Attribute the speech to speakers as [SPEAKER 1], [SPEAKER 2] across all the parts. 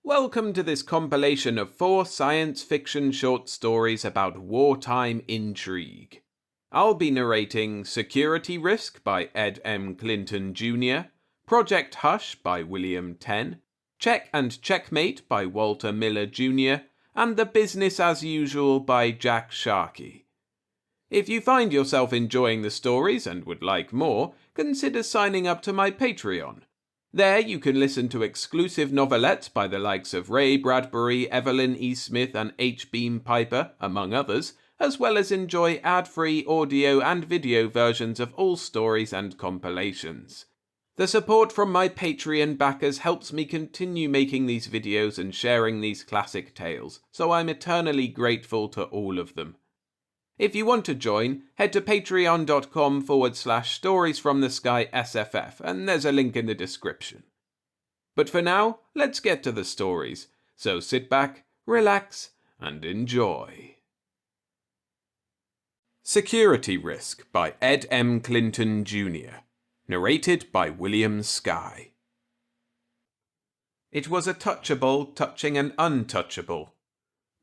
[SPEAKER 1] Welcome to this compilation of 4 science fiction short stories about wartime intrigue. I'll be narrating Security Risk by Ed M. Clinton Jr., Project Hush by William Tenn, Check and Checkmate by Walter Miller Jr., and The Business as Usual by Jack Sharkey. If you find yourself enjoying the stories and would like more, consider signing up to my Patreon. There you can listen to exclusive novelettes by the likes of Ray Bradbury, Evelyn E. Smith and H. Beam Piper, among others, as well as enjoy ad-free audio and video versions of all stories and compilations. The support from my Patreon backers helps me continue making these videos and sharing these classic tales, so I'm eternally grateful to all of them. If you want to join, head to patreon.com/storiesfromthesky_SFF, and there's a link in the description. But for now, let's get to the stories, so sit back, relax, and enjoy. Security Risk by Ed M. Clinton Jr., narrated by William Sky. It was a touchable, touching and untouchable.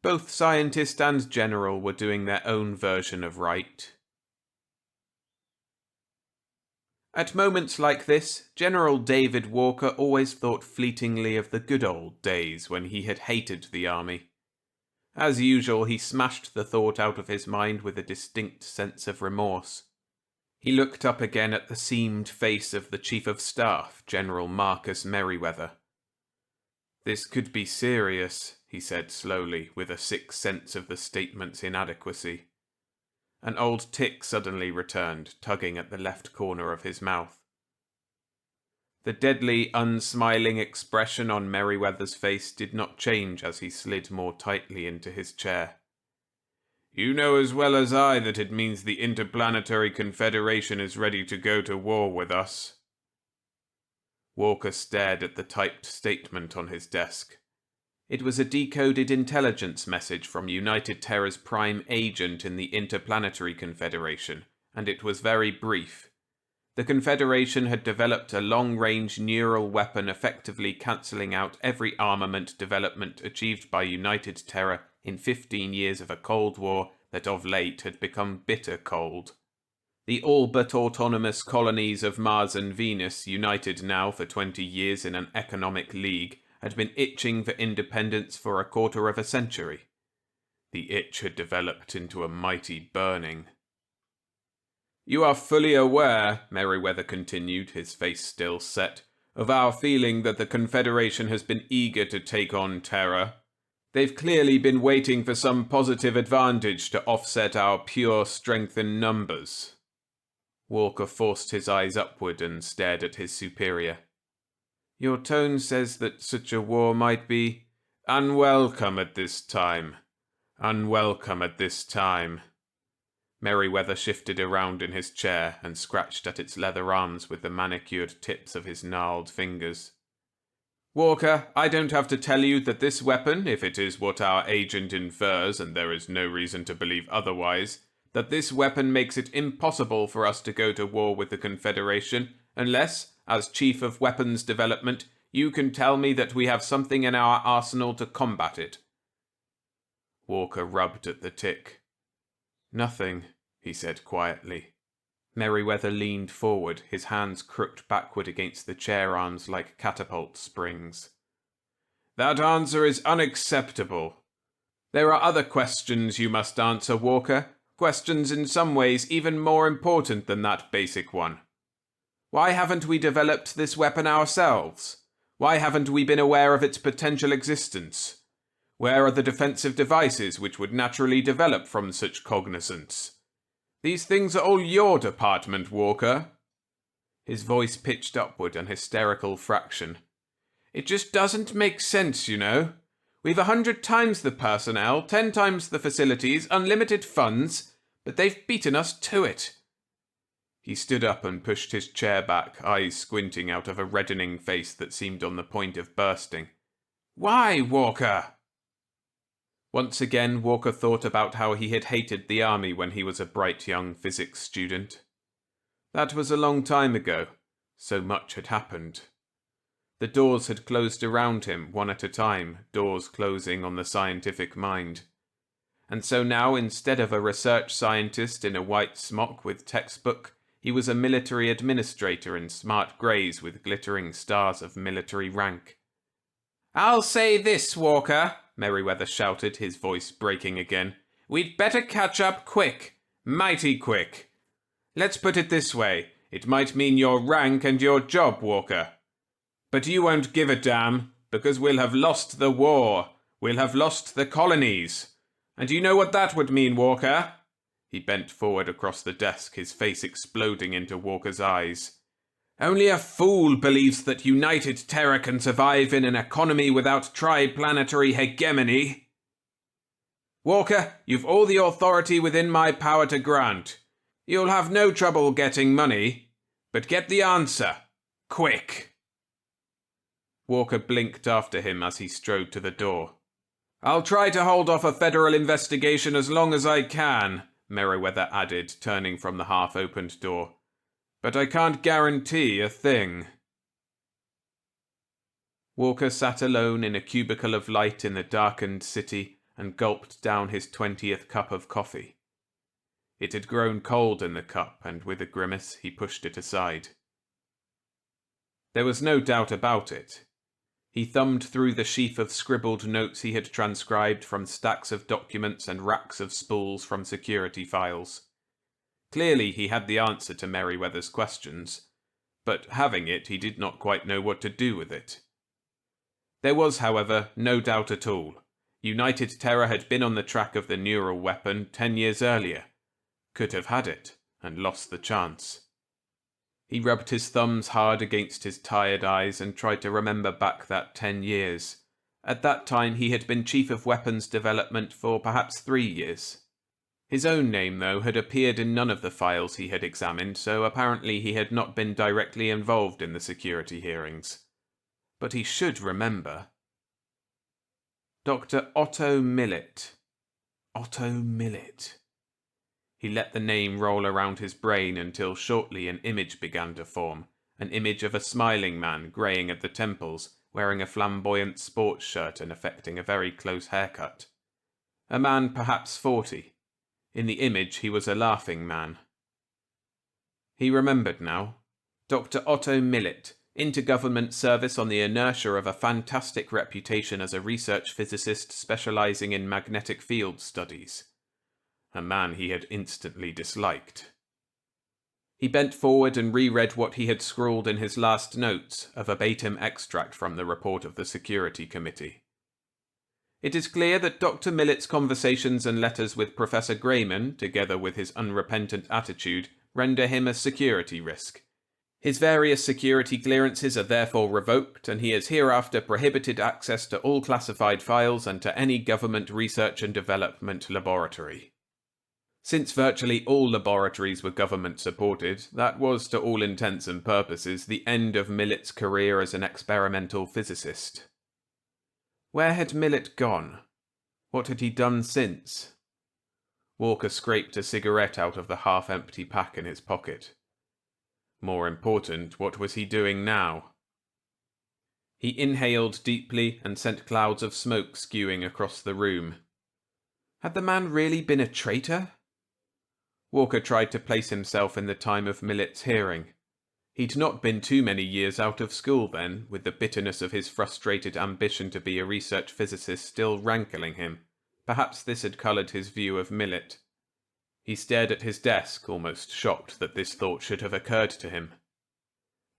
[SPEAKER 1] Both scientist and general were doing their own version of right. At moments like this, General David Walker always thought fleetingly of the good old days when he had hated the army. As usual, he smashed the thought out of his mind with a distinct sense of remorse. He looked up again at the seamed face of the Chief of Staff, General Marcus Merryweather. "This could be serious," he said slowly, with a sick sense of the statement's inadequacy. An old tic suddenly returned, tugging at the left corner of his mouth. The deadly, unsmiling expression on Merryweather's face did not change as he slid more tightly into his chair. "You know as well as I that it means the Interplanetary Confederation is ready to go to war with us." Walker stared at the typed statement on his desk. It was a decoded intelligence message from United Terra's prime agent in the Interplanetary Confederation, and it was very brief. The Confederation had developed a long-range neural weapon effectively cancelling out every armament development achieved by United Terra in 15 years of a Cold War that of late had become bitter cold. The all-but-autonomous colonies of Mars and Venus, united now for 20 years in an economic league, had been itching for independence for a quarter of a century. The itch had developed into a mighty burning. "You are fully aware," Merryweather continued, his face still set, "of our feeling that the Confederation has been eager to take on Terra. They've clearly been waiting for some positive advantage to offset our pure strength in numbers." Walker forced his eyes upward and stared at his superior. "Your tone says that such a war might be unwelcome at this time. Unwelcome at this time." Merryweather shifted around in his chair and scratched at its leather arms with the manicured tips of his gnarled fingers. "Walker, I don't have to tell you that this weapon, if it is what our agent infers, and there is no reason to believe otherwise, that this weapon makes it impossible for us to go to war with the Confederation, unless, as Chief of Weapons Development, you can tell me that we have something in our arsenal to combat it." Walker rubbed at the tic. "Nothing," he said quietly. Merryweather leaned forward, his hands crooked backward against the chair arms like catapult springs. "That answer is unacceptable. There are other questions you must answer, Walker. Questions in some ways even more important than that basic one. Why haven't we developed this weapon ourselves? Why haven't we been aware of its potential existence? Where are the defensive devices which would naturally develop from such cognizance? These things are all your department, Walker." His voice pitched upward an hysterical fraction. "It just doesn't make sense, you know. We've 100 times the personnel, 10 times the facilities, unlimited funds, but they've beaten us to it." He stood up and pushed his chair back, eyes squinting out of a reddening face that seemed on the point of bursting. "Why, Walker?" Once again, Walker thought about how he had hated the army when he was a bright young physics student. That was a long time ago. So much had happened. The doors had closed around him, one at a time, doors closing on the scientific mind. And so now, instead of a research scientist in a white smock with textbook, he was a military administrator in smart greys with glittering stars of military rank. "I'll say this, Walker," Merryweather shouted, his voice breaking again. "We'd better catch up quick. Mighty quick. Let's put it this way. It might mean your rank and your job, Walker. But you won't give a damn, because we'll have lost the war. We'll have lost the colonies. And you know what that would mean, Walker?" He bent forward across the desk, his face exploding into Walker's eyes. "Only a fool believes that United Terra can survive in an economy without tri-planetary hegemony. Walker, you've all the authority within my power to grant. You'll have no trouble getting money, but get the answer. Quick." Walker blinked after him as he strode to the door. "I'll try to hold off a federal investigation as long as I can," Merryweather added, turning from the half-opened door. "But I can't guarantee a thing." Walker sat alone in a cubicle of light in the darkened city and gulped down his 20th cup of coffee. It had grown cold in the cup, and with a grimace he pushed it aside. There was no doubt about it. He thumbed through the sheaf of scribbled notes he had transcribed from stacks of documents and racks of spools from security files. Clearly he had the answer to Merryweather's questions, but having it, he did not quite know what to do with it. There was, however, no doubt at all. United Terra had been on the track of the neural weapon 10 years earlier. Could have had it, and lost the chance. He rubbed his thumbs hard against his tired eyes and tried to remember back that 10 years. At that time he had been Chief of Weapons Development for perhaps 3 years. His own name, though, had appeared in none of the files he had examined, so apparently he had not been directly involved in the security hearings. But he should remember. Dr. Otto Millet. Otto Millet. He let the name roll around his brain until shortly an image began to form, an image of a smiling man greying at the temples, wearing a flamboyant sports shirt and affecting a very close haircut. A man perhaps 40. In the image he was a laughing man. He remembered now. Dr. Otto Millet, intergovernment service on the inertia of a fantastic reputation as a research physicist specializing in magnetic field studies. A man he had instantly disliked. He bent forward and reread what he had scrawled in his last notes, a verbatim extract from the report of the Security Committee. It is clear that Dr. Millet's conversations and letters with Professor Grayman, together with his unrepentant attitude, render him a security risk. His various security clearances are therefore revoked, and he is hereafter prohibited access to all classified files and to any government research and development laboratory. Since virtually all laboratories were government-supported, that was, to all intents and purposes, the end of Millet's career as an experimental physicist. Where had Millet gone? What had he done since? Walker scraped a cigarette out of the half-empty pack in his pocket. More important, what was he doing now? He inhaled deeply and sent clouds of smoke skewing across the room. Had the man really been a traitor? Walker tried to place himself in the time of Millet's hearing. He'd not been too many years out of school then, with the bitterness of his frustrated ambition to be a research physicist still rankling him. Perhaps this had coloured his view of Millet. He stared at his desk, almost shocked that this thought should have occurred to him.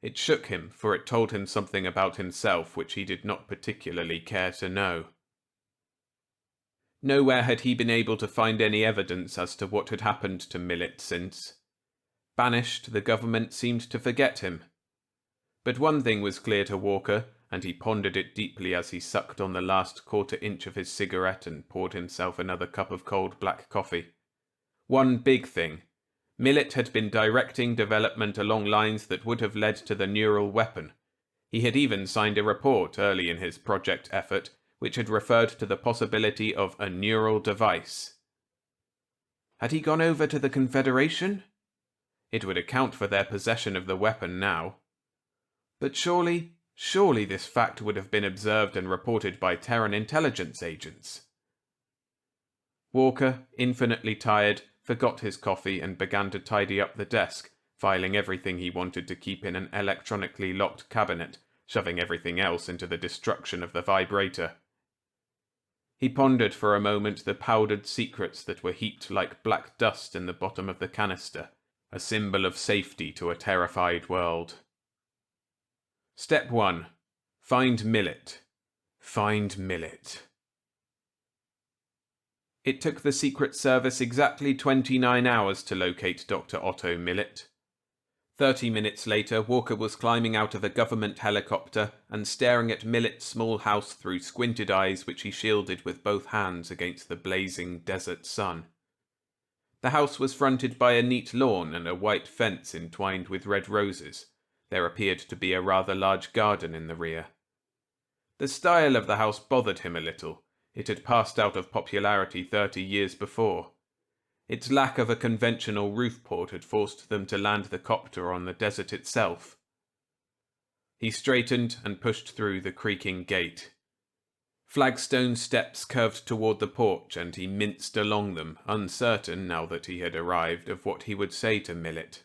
[SPEAKER 1] It shook him, for it told him something about himself which he did not particularly care to know. Nowhere had he been able to find any evidence as to what had happened to Millet since. Banished, the government seemed to forget him. But one thing was clear to Walker, and he pondered it deeply as he sucked on the last quarter-inch of his cigarette and poured himself another cup of cold black coffee. One big thing. Millet had been directing development along lines that would have led to the neural weapon. He had even signed a report early in his project effort which had referred to the possibility of a neural device. Had he gone over to the Confederation? It would account for their possession of the weapon now. But surely Surely this fact would have been observed and reported by Terran intelligence agents. Walker, infinitely tired, forgot his coffee and began to tidy up the desk, filing everything he wanted to keep in an electronically locked cabinet, shoving everything else into the destruction of the vibrator. He pondered for a moment the powdered secrets that were heaped like black dust in the bottom of the canister, a symbol of safety to a terrified world. Step 1. Find Millet. Find Millet. It took the Secret Service exactly 29 hours to locate Dr. Otto Millet. 30 minutes later, Walker was climbing out of a government helicopter and staring at Millet's small house through squinted eyes which he shielded with both hands against the blazing desert sun. The house was fronted by a neat lawn and a white fence entwined with red roses. There appeared to be a rather large garden in the rear. The style of the house bothered him a little. It had passed out of popularity 30 years before. Its lack of a conventional roof port had forced them to land the copter on the desert itself. He straightened and pushed through the creaking gate. Flagstone steps curved toward the porch, and he minced along them, uncertain, now that he had arrived, of what he would say to Millet.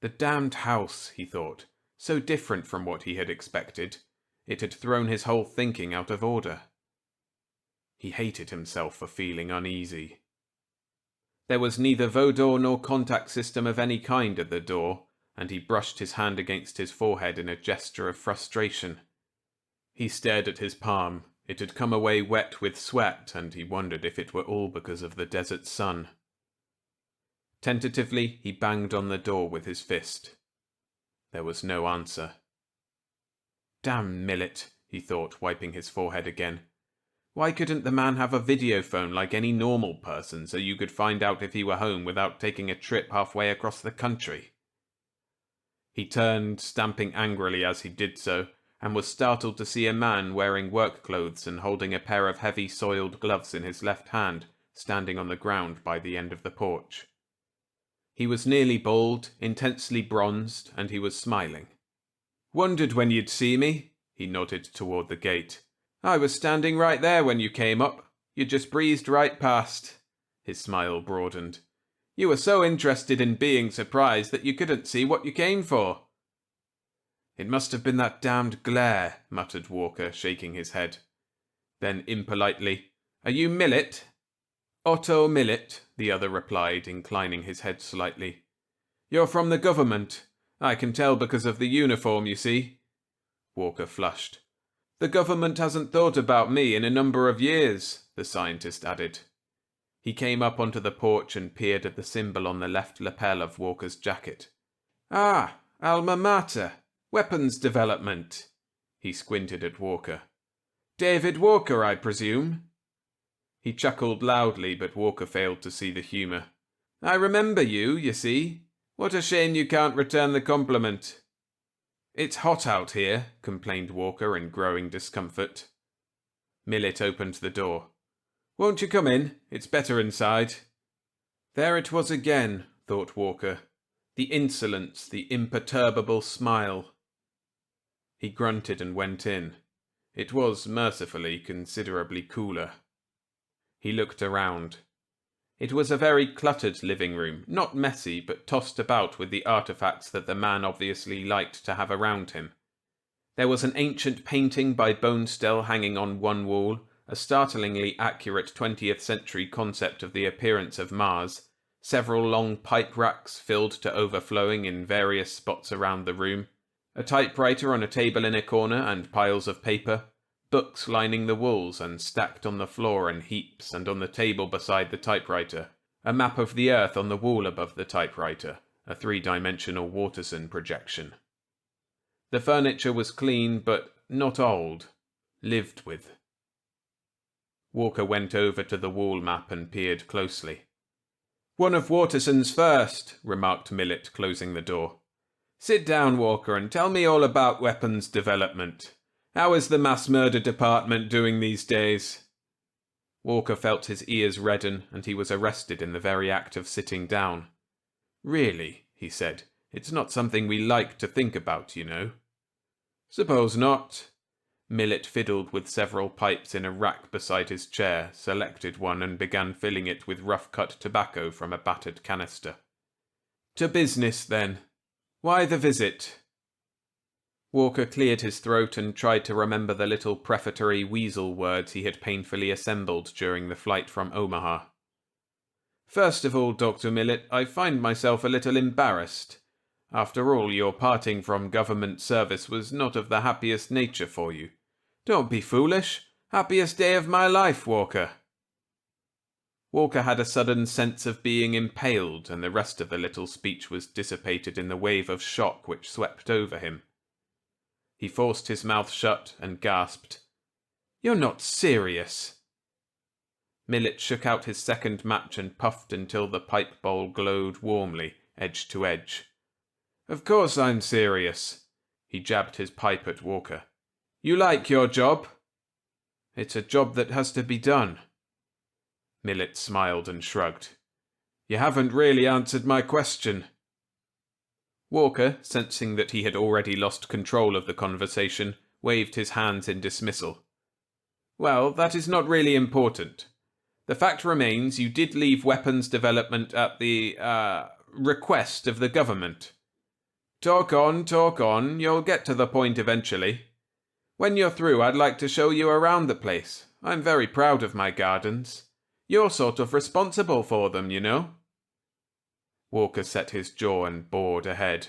[SPEAKER 1] The damned house, he thought, so different from what he had expected. It had thrown his whole thinking out of order. He hated himself for feeling uneasy. There was neither Vodor nor contact system of any kind at the door, and he brushed his hand against his forehead in a gesture of frustration. He stared at his palm. It had come away wet with sweat, and he wondered if it were all because of the desert sun. Tentatively, he banged on the door with his fist. There was no answer. Damn Millet, he thought, wiping his forehead again. Why couldn't the man have a video phone like any normal person so you could find out if he were home without taking a trip halfway across the country? He turned, stamping angrily as he did so, and was startled to see a man wearing work clothes and holding a pair of heavy soiled gloves in his left hand, standing on the ground by the end of the porch. He was nearly bald, intensely bronzed, and he was smiling. "Wondered when you'd see me," he nodded toward the gate. "I was standing right there when you came up. You just breezed right past." His smile broadened. "You were so interested in being surprised that you couldn't see what you came for." "It must have been that damned glare," muttered Walker, shaking his head. Then impolitely, "Are you Millet?" "Otto Millet," the other replied, inclining his head slightly. "You're from the government. I can tell because of the uniform, you see." Walker flushed. "The government hasn't thought about me in a number of years," the scientist added. He came up onto the porch and peered at the symbol on the left lapel of Walker's jacket. "Ah, alma mater. Weapons development." He squinted at Walker. "David Walker, I presume?" He chuckled loudly, but Walker failed to see the humor. "I remember you, you see. What a shame you can't return the compliment." "It's hot out here," complained Walker in growing discomfort. Millet opened the door. "Won't you come in? It's better inside." There it was again, thought Walker. The insolence, the imperturbable smile. He grunted and went in. It was, mercifully, considerably cooler. He looked around. It was a very cluttered living room, not messy, but tossed about with the artifacts that the man obviously liked to have around him. There was an ancient painting by Bonestell hanging on one wall, a startlingly accurate 20th century concept of the appearance of Mars, several long pipe racks filled to overflowing in various spots around the room, a typewriter on a table in a corner and piles of paper, books lining the walls and stacked on the floor in heaps, and on the table beside the typewriter, a map of the Earth on the wall above the typewriter, a 3-dimensional Wartime projection. The furniture was clean, but not old. Lived with. Walker went over to the wall map and peered closely. "One of Waterson's first," remarked Millet, closing the door. "Sit down, Walker, and tell me all about weapons development. How is the mass murder department doing these days?" Walker felt his ears redden, and he was arrested in the very act of sitting down. "Really," he said, "it's not something we like to think about, you know." Suppose not. Millet fiddled with several pipes in a rack beside his chair, selected one and began filling it with rough-cut tobacco from a battered canister. To business, then. Why the visit? Walker cleared his throat and tried to remember the little prefatory weasel words he had painfully assembled during the flight from Omaha. First of all, Dr. Millet, I find myself a little embarrassed. After all, your parting from government service was not of the happiest nature for you. Don't be foolish. Happiest day of my life, Walker. Walker had a sudden sense of being impaled, and the rest of the little speech was dissipated in the wave of shock which swept over him. He forced his mouth shut and gasped. You're not serious. Millet shook out his second match and puffed until the pipe bowl glowed warmly, edge to edge. Of course I'm serious. He jabbed his pipe at Walker. You like your job? It's a job that has to be done. Millet smiled and shrugged. You haven't really answered my question. Walker, sensing that he had already lost control of the conversation, waved his hands in dismissal. Well, that is not really important. The fact remains you did leave weapons development at the, request of the government. Talk on, you'll get to the point eventually. When you're through, I'd like to show you around the place. I'm very proud of my gardens. You're sort of responsible for them, you know. Walker set his jaw and bored ahead.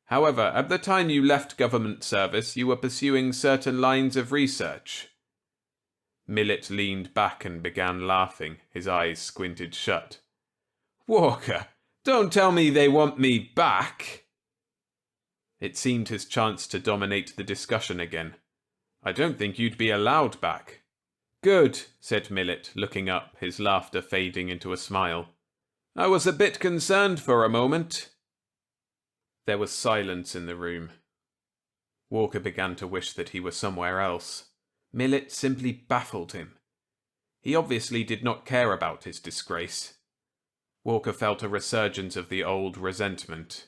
[SPEAKER 1] However, at the time you left government service, you were pursuing certain lines of research. Millet leaned back and began laughing, his eyes squinted shut. Walker, don't tell me they want me back! It seemed his chance to dominate the discussion again. I don't think you'd be allowed back. Good, said Millet, looking up, his laughter fading into a smile. I was a bit concerned for a moment. There was silence in the room. Walker began to wish that he were somewhere else. Millet simply baffled him. He obviously did not care about his disgrace. Walker felt a resurgence of the old resentment.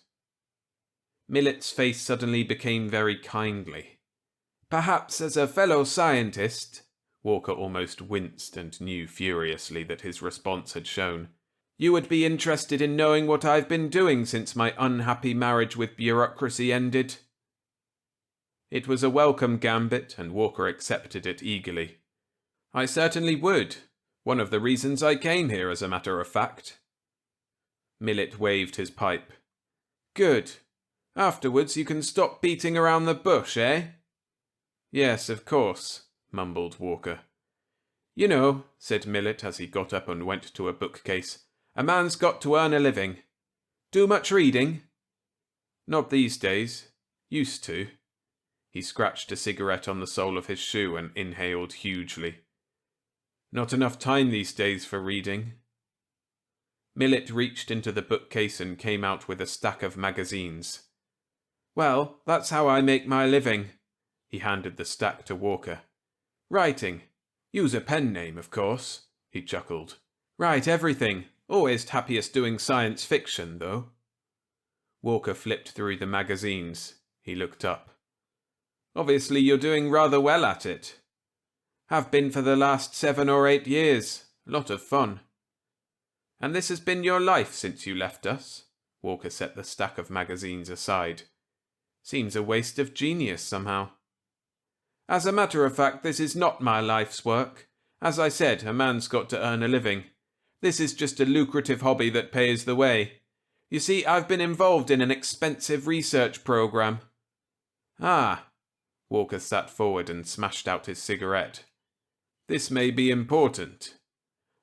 [SPEAKER 1] Millet's face suddenly became very kindly. Perhaps as a fellow scientist, Walker almost winced and knew furiously that his response had shown, you would be interested in knowing what I've been doing since my unhappy marriage with bureaucracy ended. It was a welcome gambit, and Walker accepted it eagerly. I certainly would. One of the reasons I came here, as a matter of fact. Millet waved his pipe. Good. Afterwards you can stop beating around the bush, eh? Yes, of course, mumbled Walker. You know, said Millet as he got up and went to a bookcase, a man's got to earn a living. Do much reading? Not these days. Used to. He scratched a cigarette on the sole of his shoe and inhaled hugely. Not enough time these days for reading. Millet reached into the bookcase and came out with a stack of magazines. Well, that's how I make my living. He handed the stack to Walker. Writing. Use a pen name, of course, he chuckled. Write everything. Always happiest doing science fiction, though. Walker flipped through the magazines. He looked up. Obviously you're doing rather well at it. Have been for the last 7 or 8 years. Lot of fun. And this has been your life since you left us? Walker set the stack of magazines aside. Seems a waste of genius somehow. As a matter of fact, this is not my life's work. As I said, a man's got to earn a living. This is just a lucrative hobby that pays the way. You see, I've been involved in an expensive research program. Ah. Walker sat forward and smashed out his cigarette. This may be important.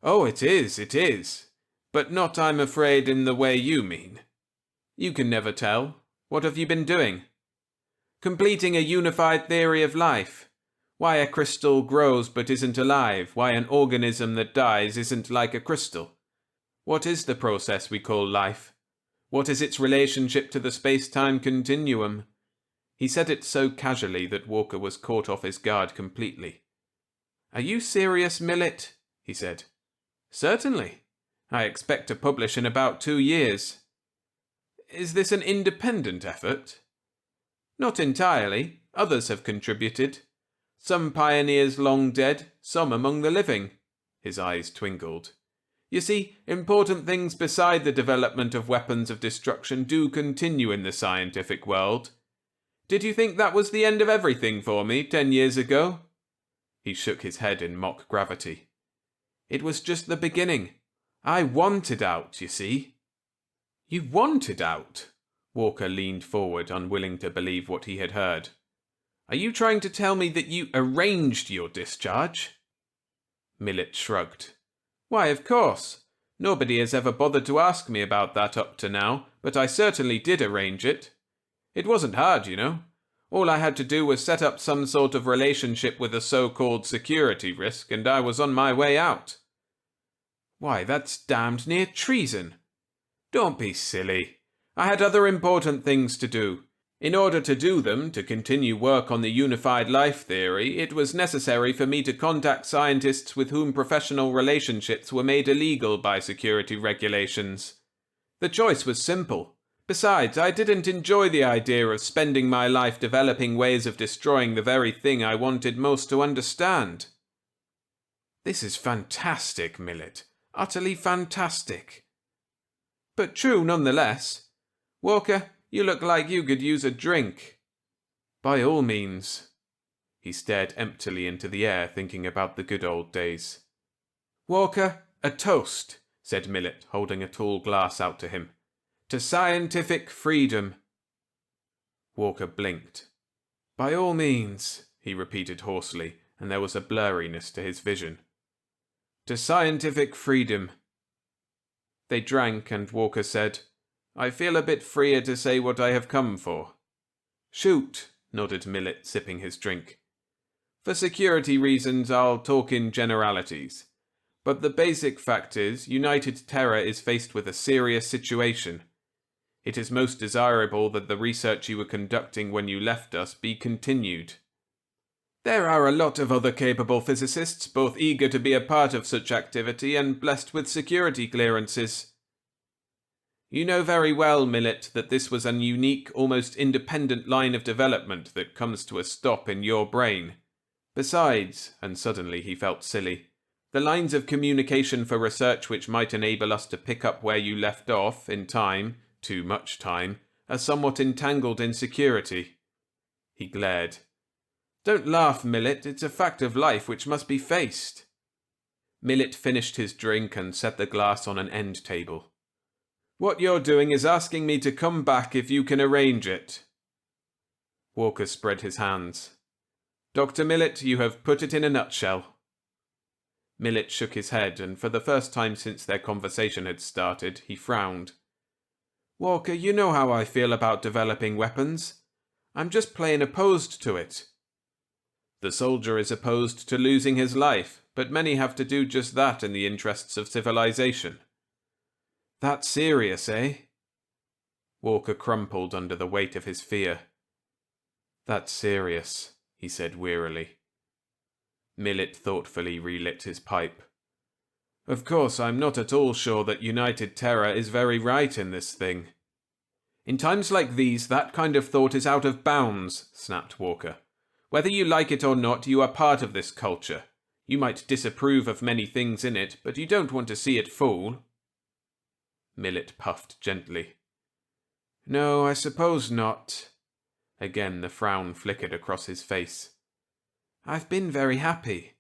[SPEAKER 1] Oh, it is. But not, I'm afraid, in the way you mean. You can never tell. What have you been doing? Completing a unified theory of life. Why a crystal grows but isn't alive. Why an organism that dies isn't like a crystal. What is the process we call life? What is its relationship to the space-time continuum? He said it so casually that Walker was caught off his guard completely. Are you serious, Millet? He said. Certainly. I expect to publish in about 2 years. Is this an independent effort? Not entirely. Others have contributed. Some pioneers long dead, some among the living. His eyes twinkled. You see, important things beside the development of weapons of destruction do continue in the scientific world. Did you think that was the end of everything for me 10 years ago? He shook his head in mock gravity. It was just the beginning. I wanted out, you see. You wanted out? Walker leaned forward, unwilling to believe what he had heard. Are you trying to tell me that you arranged your discharge? Millet shrugged. Why, of course. Nobody has ever bothered to ask me about that up to now, but I certainly did arrange it. It wasn't hard, you know. All I had to do was set up some sort of relationship with a so-called security risk, and I was on my way out. Why, that's damned near treason. Don't be silly. I had other important things to do. In order to do them, to continue work on the unified life theory, it was necessary for me to contact scientists with whom professional relationships were made illegal by security regulations. The choice was simple. Besides, I didn't enjoy the idea of spending my life developing ways of destroying the very thing I wanted most to understand. This is fantastic, Millet. Utterly fantastic. But true nonetheless. Walker, you look like you could use a drink. By all means. He stared emptily into the air, thinking about the good old days. Walker, a toast, said Millet, holding a tall glass out to him. To scientific freedom. Walker blinked. By all means, he repeated hoarsely, and there was a blurriness to his vision. To scientific freedom. They drank, and Walker said, I feel a bit freer to say what I have come for. Shoot, nodded Millet, sipping his drink. For security reasons, I'll talk in generalities. But the basic fact is, United Terror is faced with a serious situation. It is most desirable that the research you were conducting when you left us be continued. There are a lot of other capable physicists, both eager to be a part of such activity and blessed with security clearances. You know very well, Millet, that this was an unique, almost independent line of development that comes to a stop in your brain. Besides, and suddenly he felt silly, the lines of communication for research which might enable us to pick up where you left off, in time, too much time, are somewhat entangled in security. He glared. Don't laugh, Millet, it's a fact of life which must be faced. Millet finished his drink and set the glass on an end table. What you're doing is asking me to come back if you can arrange it. Walker spread his hands. Dr. Millet, you have put it in a nutshell. Millet shook his head, and for the first time since their conversation had started, he frowned. Walker, you know how I feel about developing weapons. I'm just plain opposed to it. The soldier is opposed to losing his life, but many have to do just that in the interests of civilization. That's serious, eh? Walker crumpled under the weight of his fear. That's serious, he said wearily. Millet thoughtfully relit his pipe. Of course, I'm not at all sure that United Terror is very right in this thing. In times like these, that kind of thought is out of bounds, snapped Walker. Whether you like it or not, you are part of this culture. You might disapprove of many things in it, but you don't want to see it fall. Millet puffed gently. No, I suppose not. Again the frown flickered across his face. I've been very happy.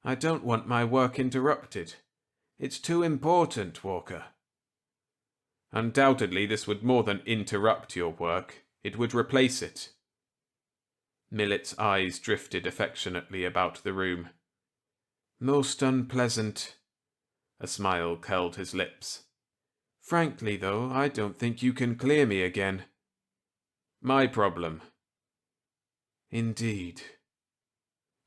[SPEAKER 1] I don't want my work interrupted. It's too important, Walker. Undoubtedly this would more than interrupt your work. It would replace it. Millet's eyes drifted affectionately about the room. Most unpleasant. A smile curled his lips. Frankly, though, I don't think you can clear me again. My problem. Indeed.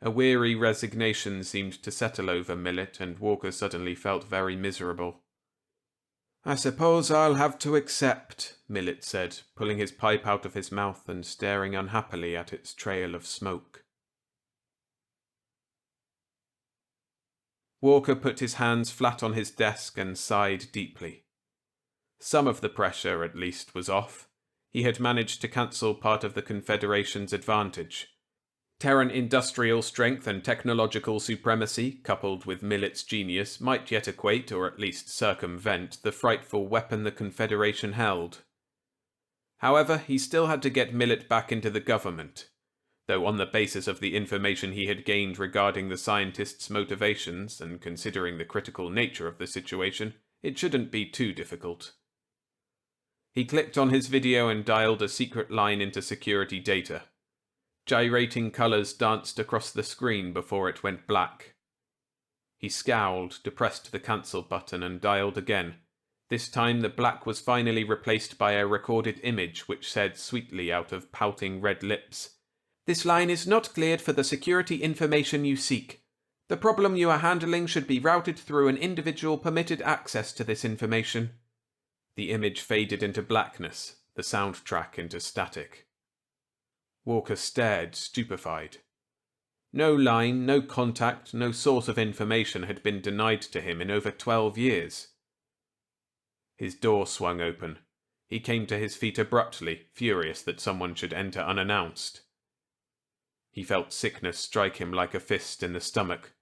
[SPEAKER 1] A weary resignation seemed to settle over Millet, and Walker suddenly felt very miserable. I suppose I'll have to accept, Millet said, pulling his pipe out of his mouth and staring unhappily at its trail of smoke. Walker put his hands flat on his desk and sighed deeply. Some of the pressure, at least, was off. He had managed to cancel part of the Confederation's advantage. Terran industrial strength and technological supremacy, coupled with Millet's genius, might yet equate, or at least circumvent, the frightful weapon the Confederation held. However, he still had to get Millet back into the government, though on the basis of the information he had gained regarding the scientists' motivations, and considering the critical nature of the situation, it shouldn't be too difficult. He clicked on his video and dialed a secret line into security data. Gyrating colors danced across the screen before it went black. He scowled, depressed the cancel button, and dialed again. This time the black was finally replaced by a recorded image which said sweetly out of pouting red lips, "This line is not cleared for the security information you seek. The problem you are handling should be routed through an individual permitted access to this information." The image faded into blackness, the soundtrack into static. Walker stared, stupefied. No line, no contact, no source of information had been denied to him in over 12 years. His door swung open. He came to his feet abruptly, furious that someone should enter unannounced. He felt sickness strike him like a fist in the stomach.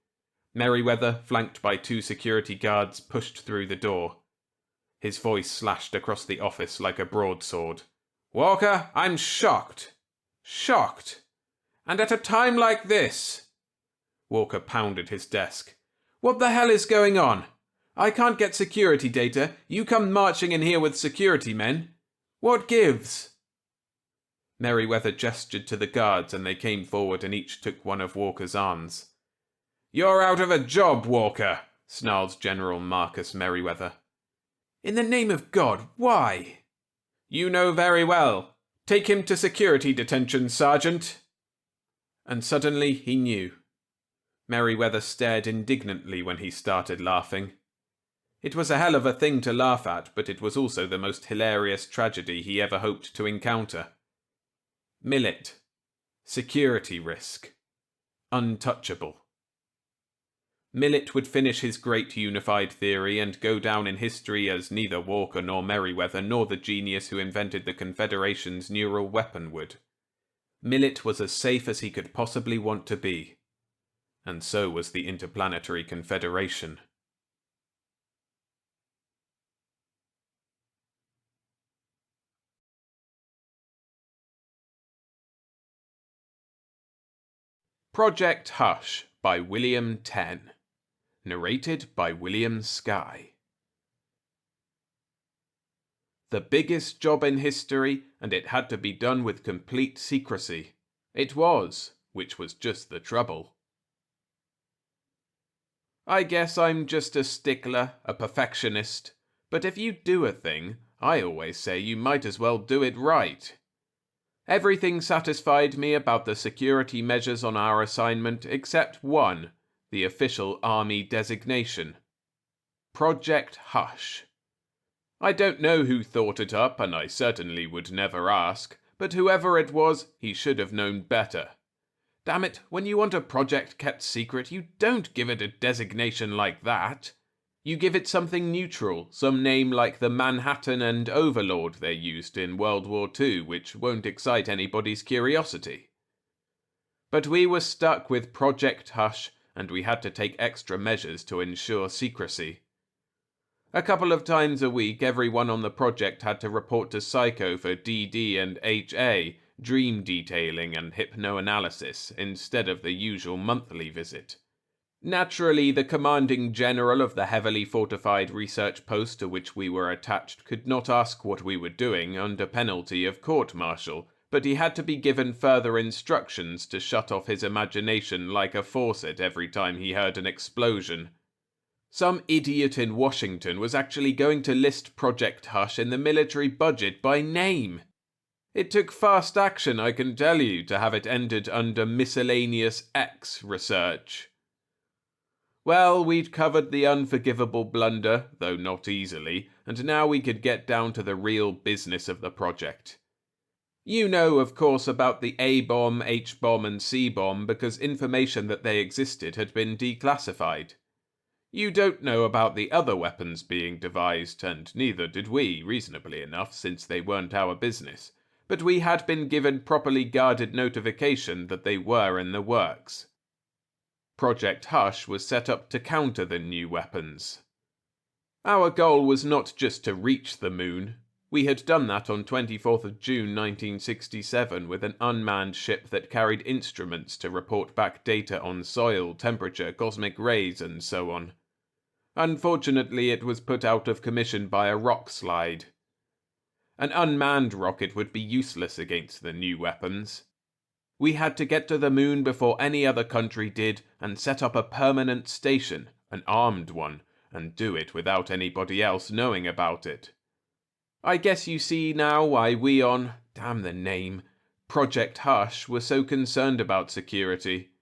[SPEAKER 1] Merriweather, flanked by 2 security guards, pushed through the door. His voice slashed across the office like a broadsword. "Walker, I'm shocked. Shocked. And at a time like this." Walker pounded his desk. "What the hell is going on? I can't get security data. You come marching in here with security men. What gives?" Merriweather gestured to the guards and they came forward and each took one of Walker's arms. "You're out of a job, Walker," snarled General Marcus Merriweather. "In the name of God, why?" "You know very well. Take him to security detention, Sergeant." And suddenly he knew. Merriweather stared indignantly when he started laughing. It was a hell of a thing to laugh at, but it was also the most hilarious tragedy he ever hoped to encounter. Millet. Security risk. Untouchable. Millet would finish his great unified theory and go down in history as neither Walker nor Merriweather nor the genius who invented the Confederation's neural weapon would. Millet was as safe as he could possibly want to be. And so was the Interplanetary Confederation. Project Hush by William Tenn. Narrated by William Skye. The biggest job in history, and it had to be done with complete secrecy. It was, which was just the trouble. I guess I'm just a stickler, a perfectionist, but if you do a thing, I always say you might as well do it right. Everything satisfied me about the security measures on our assignment except one, the official Army designation. Project Hush. I don't know who thought it up, and I certainly would never ask, but whoever it was, he should have known better. Damn it, when you want a project kept secret, you don't give it a designation like that. You give it something neutral, some name like the Manhattan and Overlord they used in World War II, which won't excite anybody's curiosity. But we were stuck with Project Hush, and we had to take extra measures to ensure secrecy. A couple of times a week, everyone on the project had to report to Psycho for DD and HA, dream detailing and hypnoanalysis, instead of the usual monthly visit. Naturally, the commanding general of the heavily fortified research post to which we were attached could not ask what we were doing under penalty of court-martial, but he had to be given further instructions to shut off his imagination like a faucet every time he heard an explosion. Some idiot in Washington was actually going to list Project Hush in the military budget by name. It took fast action, I can tell you, to have it entered under Miscellaneous X research. Well, we'd covered the unforgivable blunder, though not easily, and now we could get down to the real business of the project. You know, of course, about the A-bomb, H-bomb, and C-bomb because information that they existed had been declassified. You don't know about the other weapons being devised, and neither did we, reasonably enough, since they weren't our business. but we had been given properly guarded notification that they were in the works. Project Hush was set up to counter the new weapons. Our goal was not just to reach the moon. We had done that on 24th of June 1967 with an unmanned ship that carried instruments to report back data on soil, temperature, cosmic rays, and so on. Unfortunately, it was put out of commission by a rock slide. An unmanned rocket would be useless against the new weapons. We had to get to the moon before any other country did and set up a permanent station, an armed one, and do it without anybody else knowing about it. I guess you see now why we on, damn the name, Project Hush were so concerned about security.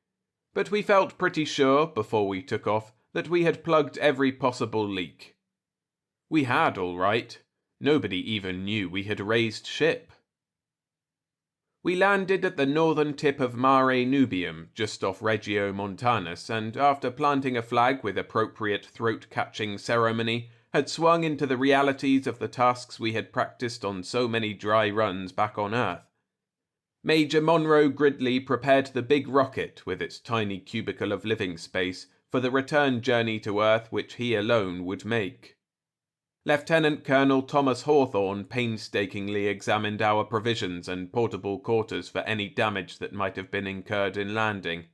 [SPEAKER 1] But we felt pretty sure, before we took off, that we had plugged every possible leak. We had, all right. Nobody even knew we had raised ship. We landed at the northern tip of Mare Nubium, just off Regiomontanus, and after planting a flag with appropriate throat-catching ceremony, had swung into the realities of the tasks we had practiced on so many dry runs back on Earth. Major Monroe Gridley prepared the big rocket, with its tiny cubicle of living space, for the return journey to Earth which he alone would make. Lieutenant Colonel Thomas Hawthorne painstakingly examined our provisions and portable quarters for any damage that might have been incurred in landing.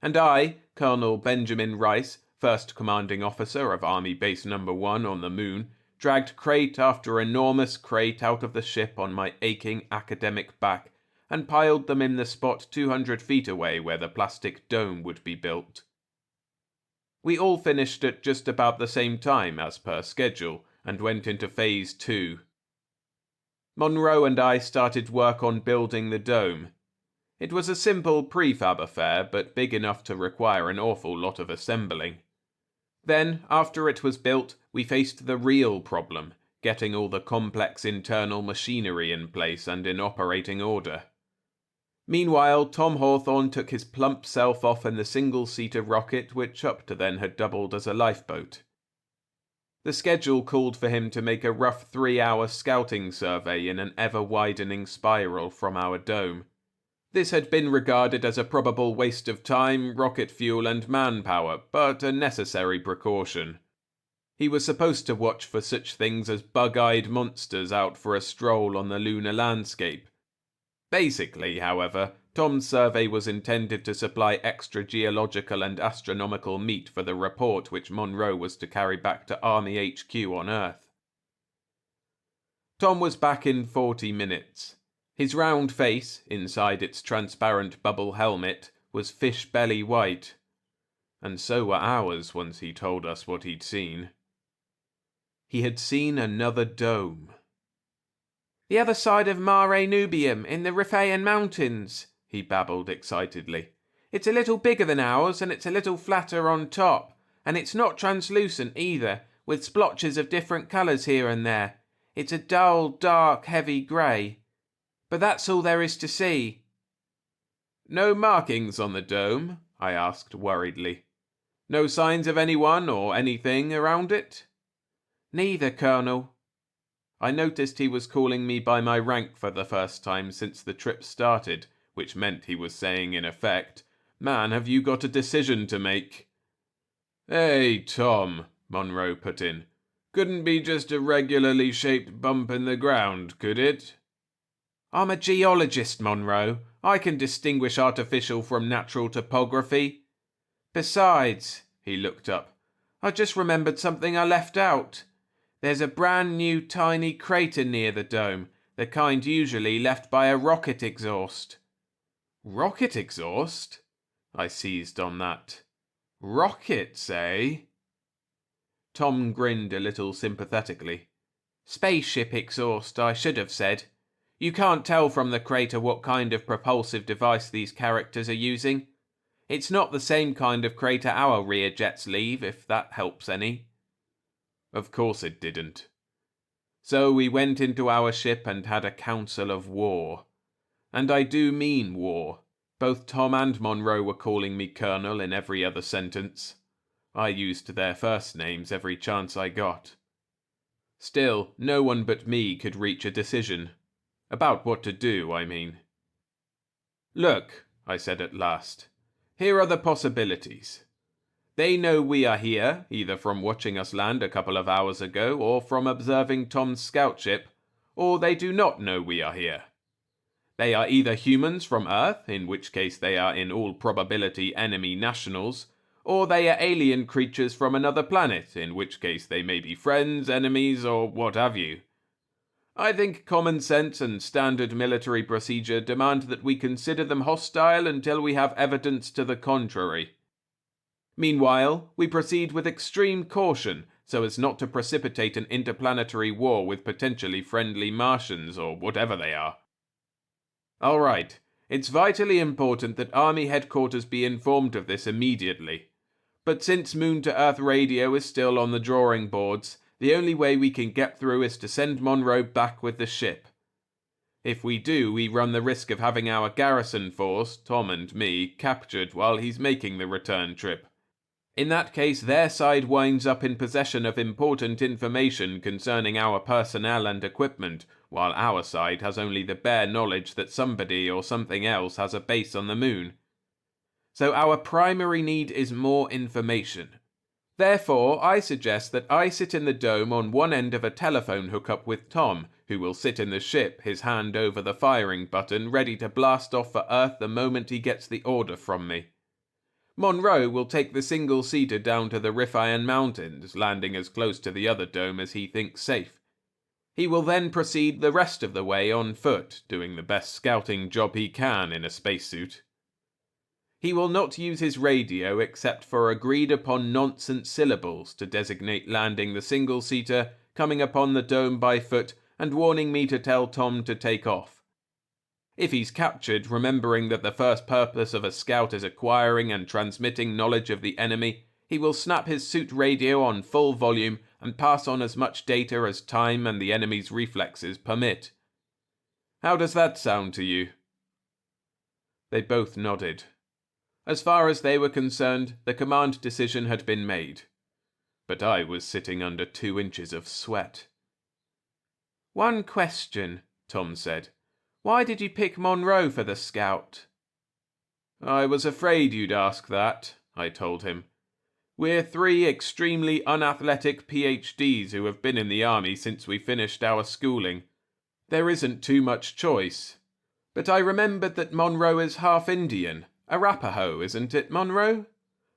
[SPEAKER 1] And I, Colonel Benjamin Rice, First Commanding Officer of Army Base No. 1 on the Moon, dragged crate after enormous crate out of the ship on my aching academic back and piled them in the spot 200 feet away where the plastic dome would be built. We all finished at just about the same time as per schedule, and went into Phase 2. Monroe and I started work on building the dome. It was a simple prefab affair, but big enough to require an awful lot of assembling. Then, after it was built, we faced the real problem, getting all the complex internal machinery in place and in operating order. Meanwhile, Tom Hawthorne took his plump self off in the single-seater rocket which up to then had doubled as a lifeboat. The schedule called for him to make a rough 3-hour scouting survey in an ever-widening spiral from our dome. This had been regarded as a probable waste of time, rocket fuel and manpower, but a necessary precaution. He was supposed to watch for such things as bug-eyed monsters out for a stroll on the lunar landscape. Basically, however, Tom's survey was intended to supply extra geological and astronomical meat for the report which Monroe was to carry back to Army HQ on Earth. Tom was back in 40 minutes. His round face, inside its transparent bubble helmet, was fish belly white. And so were ours once he told us what he'd seen. He had seen another dome. "The other side of Mare Nubium, in the Riphaean Mountains," he babbled excitedly. "It's a little bigger than ours, and it's a little flatter on top. And it's not translucent either, with splotches of different colours here and there. It's a dull, dark, heavy grey. But that's all there is to see." "No markings on the dome?" I asked worriedly. "No signs of anyone or anything around it?" "Neither, Colonel." I noticed he was calling me by my rank for the first time since the trip started, which meant he was saying in effect, "Man, have you got a decision to make?" "Hey, Tom," Monroe put in. "Couldn't be just a regularly shaped bump in the ground, could it?" "I'm a geologist, Monroe. I can distinguish artificial from natural topography. Besides," he looked up, "I just remembered something I left out. There's a brand new tiny crater near the dome, the kind usually left by a rocket exhaust." "Rocket exhaust?" I seized on that. "Rockets, eh?" Tom grinned a little sympathetically. "Spaceship exhaust, I should have said. You can't tell from the crater what kind of propulsive device these characters are using. It's not the same kind of crater our rear jets leave, if that helps any." Of course it didn't. So we went into our ship and had a council of war. And I do mean war. Both Tom and Monroe were calling me Colonel in every other sentence. I used their first names every chance I got. Still, no one but me could reach a decision. About what to do, I mean. Look, I said at last, here are the possibilities. They know we are here, either from watching us land a couple of hours ago or from observing Tom's scout ship, or they do not know we are here. They are either humans from Earth, in which case they are in all probability enemy nationals, or they are alien creatures from another planet, in which case they may be friends, enemies, or what have you. I think common sense and standard military procedure demand that we consider them hostile until we have evidence to the contrary. Meanwhile, we proceed with extreme caution so as not to precipitate an interplanetary war with potentially friendly Martians or whatever they are. Alright, it's vitally important that Army Headquarters be informed of this immediately. But since Moon-to-Earth radio is still on the drawing boards, the only way we can get through is to send Monroe back with the ship. If we do, we run the risk of having our garrison force, Tom and me, captured while he's making the return trip. In that case, their side winds up in possession of important information concerning our personnel and equipment, while our side has only the bare knowledge that somebody or something else has a base on the moon. So our primary need is more information. Therefore, I suggest that I sit in the dome on one end of a telephone hookup with Tom, who will sit in the ship, his hand over the firing button, ready to blast off for Earth the moment he gets the order from me. Monroe will take the single-seater down to the Riphayan Mountains, landing as close to the other dome as he thinks safe. He will then proceed the rest of the way on foot, doing the best scouting job he can in a spacesuit. He will not use his radio except for agreed-upon nonsense syllables to designate landing the single-seater, coming upon the dome by foot, and warning me to tell Tom to take off. If he's captured, remembering that the first purpose of a scout is acquiring and transmitting knowledge of the enemy, he will snap his suit radio on full volume and pass on as much data as time and the enemy's reflexes permit. How does that sound to you? They both nodded. As far as they were concerned, the command decision had been made. But I was sitting under 2 inches of sweat. "One question," Tom said. "Why did you pick Monroe for the scout?" "I was afraid you'd ask that," I told him. "We're 3 extremely unathletic PhDs who have been in the army since we finished our schooling. There isn't too much choice. But I remembered that Monroe is half Indian. Arapaho, isn't it, Monroe?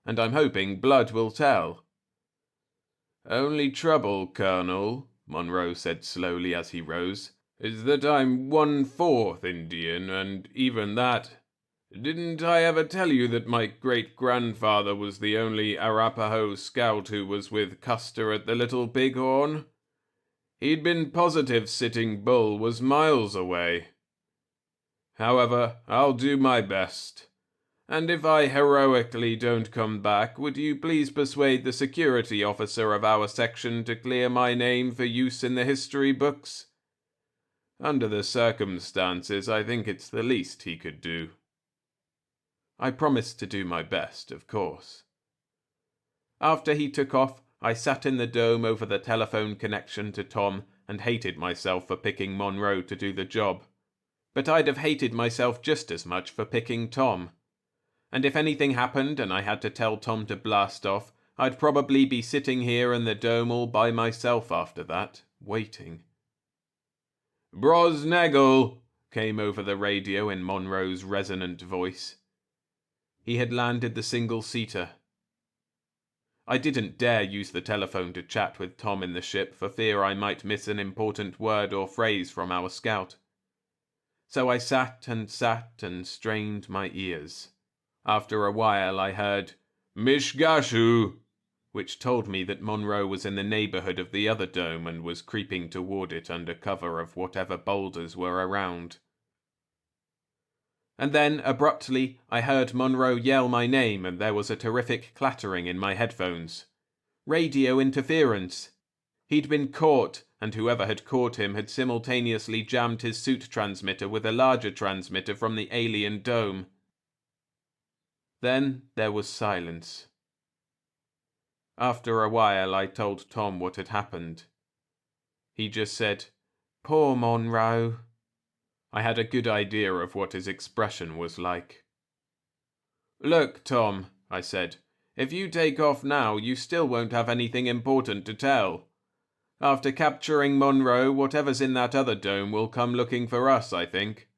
[SPEAKER 1] And I'm hoping blood will tell." "Only trouble, Colonel," Monroe said slowly as he rose, "is that I'm 1/4 Indian, and even that... Didn't I ever tell you that my great-grandfather was the only Arapaho scout who was with Custer at the Little Bighorn? He'd been positive Sitting Bull was miles away. However, I'll do my best. And if I heroically don't come back, would you please persuade the security officer of our section to clear my name for use in the history books? Under the circumstances, I think it's the least he could do." I promised to do my best, of course. After he took off, I sat in the dome over the telephone connection to Tom and hated myself for picking Monroe to do the job. But I'd have hated myself just as much for picking Tom. And if anything happened and I had to tell Tom to blast off, I'd probably be sitting here in the dome all by myself after that, waiting. "Brosnagel!" came over the radio in Monroe's resonant voice. He had landed the single-seater. I didn't dare use the telephone to chat with Tom in the ship for fear I might miss an important word or phrase from our scout. So I sat and strained my ears. After a while I heard, "Mishgashu," which told me that Monroe was in the neighborhood of the other dome and was creeping toward it under cover of whatever boulders were around. And then, abruptly, I heard Monroe yell my name and there was a terrific clattering in my headphones. Radio interference. He'd been caught, and whoever had caught him had simultaneously jammed his suit transmitter with a larger transmitter from the alien dome. Then there was silence. After a while, I told Tom what had happened. He just said, "Poor Monroe." I had a good idea of what his expression was like. "Look, Tom," I said, "if you take off now, you still won't have anything important to tell. After capturing Monroe, whatever's in that other dome will come looking for us, I think.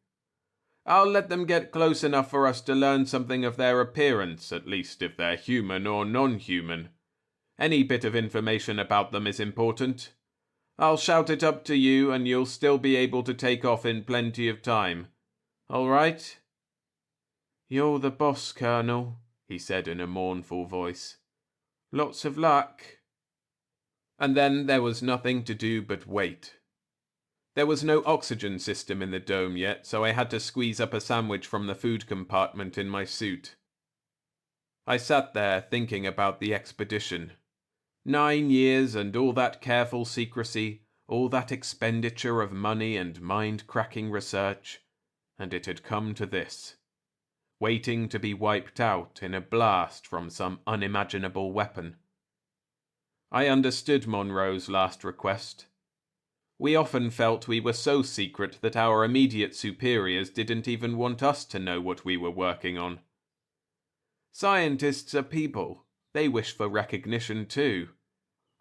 [SPEAKER 1] I'll let them get close enough for us to learn something of their appearance, at least if they're human or non-human. Any bit of information about them is important. I'll shout it up to you, and you'll still be able to take off in plenty of time. All right?" "You're the boss, Colonel," he said in a mournful voice. "Lots of luck." And then there was nothing to do but wait. There was no oxygen system in the dome yet, so I had to squeeze up a sandwich from the food compartment in my suit. I sat there thinking about the expedition. 9 years and all that careful secrecy, all that expenditure of money and mind-cracking research, and it had come to this. Waiting to be wiped out in a blast from some unimaginable weapon. I understood Monroe's last request. We often felt we were so secret that our immediate superiors didn't even want us to know what we were working on. Scientists are people. They wish for recognition too.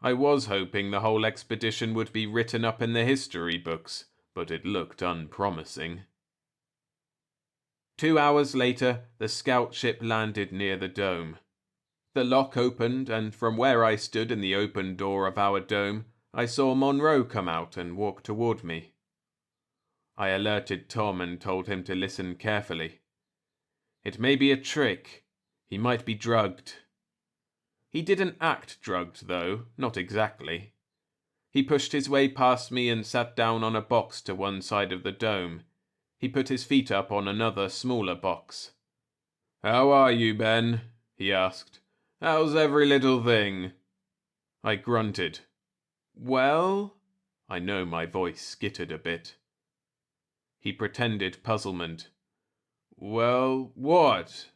[SPEAKER 1] I was hoping the whole expedition would be written up in the history books, but it looked unpromising. 2 hours later, the scout ship landed near the dome. The lock opened, and from where I stood in the open door of our dome, I saw Monroe come out and walk toward me. I alerted Tom and told him to listen carefully. It may be a trick. He might be drugged. He didn't act drugged, though, not exactly. He pushed his way past me and sat down on a box to one side of the dome. He put his feet up on another, smaller box. "How are you, Ben?" he asked. "How's every little thing?" I grunted. "Well?" I know my voice skittered a bit. He pretended puzzlement. "Well, what?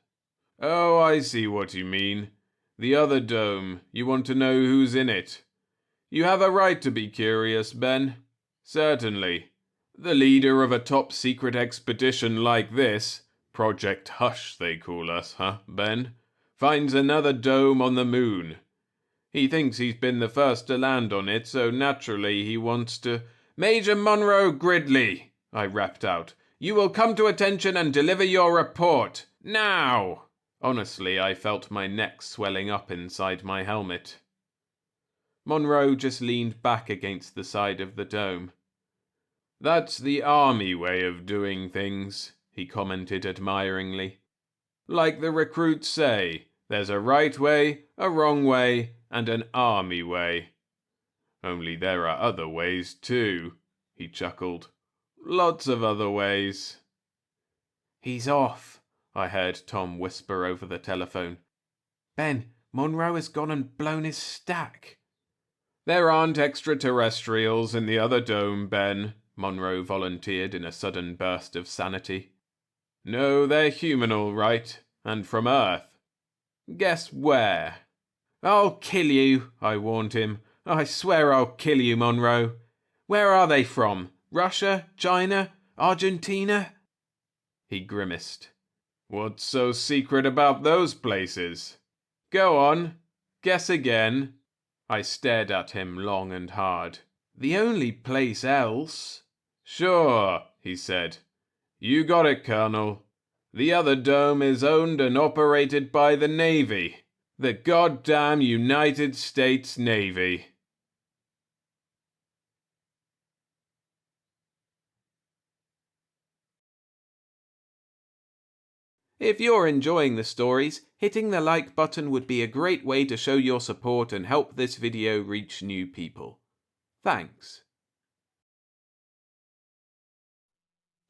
[SPEAKER 1] Oh, I see what you mean. The other dome. You want to know who's in it. You have a right to be curious, Ben. Certainly. The leader of a top-secret expedition like this, Project Hush they call us, Ben, finds another dome on the moon. He thinks he's been the first to land on it, so naturally he wants to... Major Monroe Gridley, I rapped out. You will come to attention and deliver your report. Now! Honestly, I felt my neck swelling up inside my helmet. Monroe just leaned back against the side of the dome. "That's the army way of doing things," he commented admiringly. "Like the recruits say, there's a right way, a wrong way, and an army way. Only there are other ways too," he chuckled. "Lots of other ways." "He's off," I heard Tom whisper over the telephone. "Ben, Monroe has gone and blown his stack." "There aren't extraterrestrials in the other dome, Ben," Monroe volunteered in a sudden burst of sanity. "No, they're human all right, and from Earth. Guess where?" "I'll kill you," I warned him. "I swear I'll kill you, Monroe. Where are they from? Russia? China? Argentina?" He grimaced. "What's so secret about those places? Go on, guess again." I stared at him long and hard. "The only place else." "Sure," he said. "You got it, Colonel. The other dome is owned and operated by the Navy. The goddamn United States Navy." If you're enjoying the stories, hitting the like button would be a great way to show your support and help this video reach new people. Thanks.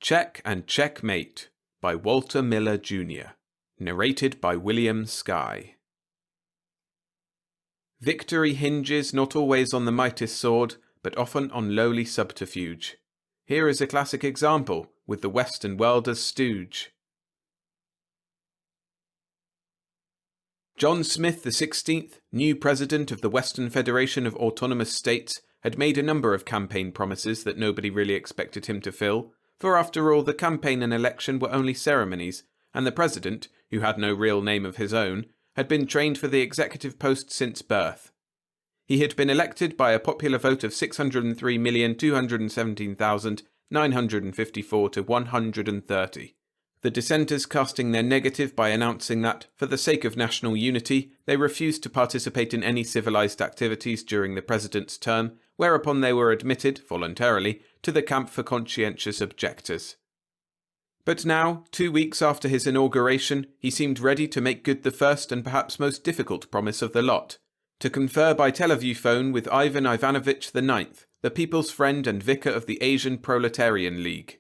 [SPEAKER 1] Check and Checkmate by Walter Miller Jr. Narrated by William Skye. Victory hinges not always on the mightiest sword, but often on lowly subterfuge. Here is a classic example, with the Western world as stooge. John Smith XVI, new president of the Western Federation of Autonomous States, had made a number of campaign promises that nobody really expected him to fill. for after all the campaign and election were only ceremonies, and the president, who had no real name of his own, had been trained for the executive post since birth. He had been elected by a popular vote of 603,217,954 to 130. The dissenters casting their negative by announcing that, for the sake of national unity, they refused to participate in any civilized activities during the president's term, whereupon they were admitted, voluntarily, to the camp for conscientious objectors. But now, 2 weeks after his inauguration, he seemed ready to make good the first and perhaps most difficult promise of the lot, to confer by telephone with Ivan Ivanovich IX, the people's friend and vicar of the Asian Proletarian League.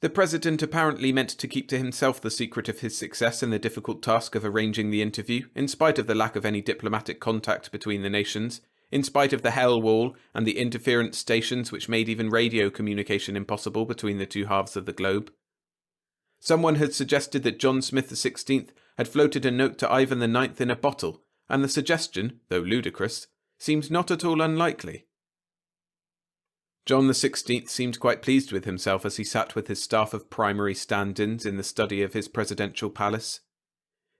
[SPEAKER 1] The president apparently meant to keep to himself the secret of his success in the difficult task of arranging the interview, in spite of the lack of any diplomatic contact between the nations, in spite of the hell wall and the interference stations which made even radio communication impossible between the two halves of the globe. Someone had suggested that John Smith XVI had floated a note to Ivan IX in a bottle, and the suggestion, though ludicrous, seemed not at all unlikely. John XVI seemed quite pleased with himself as he sat with his staff of primary stand-ins in the study of his presidential palace.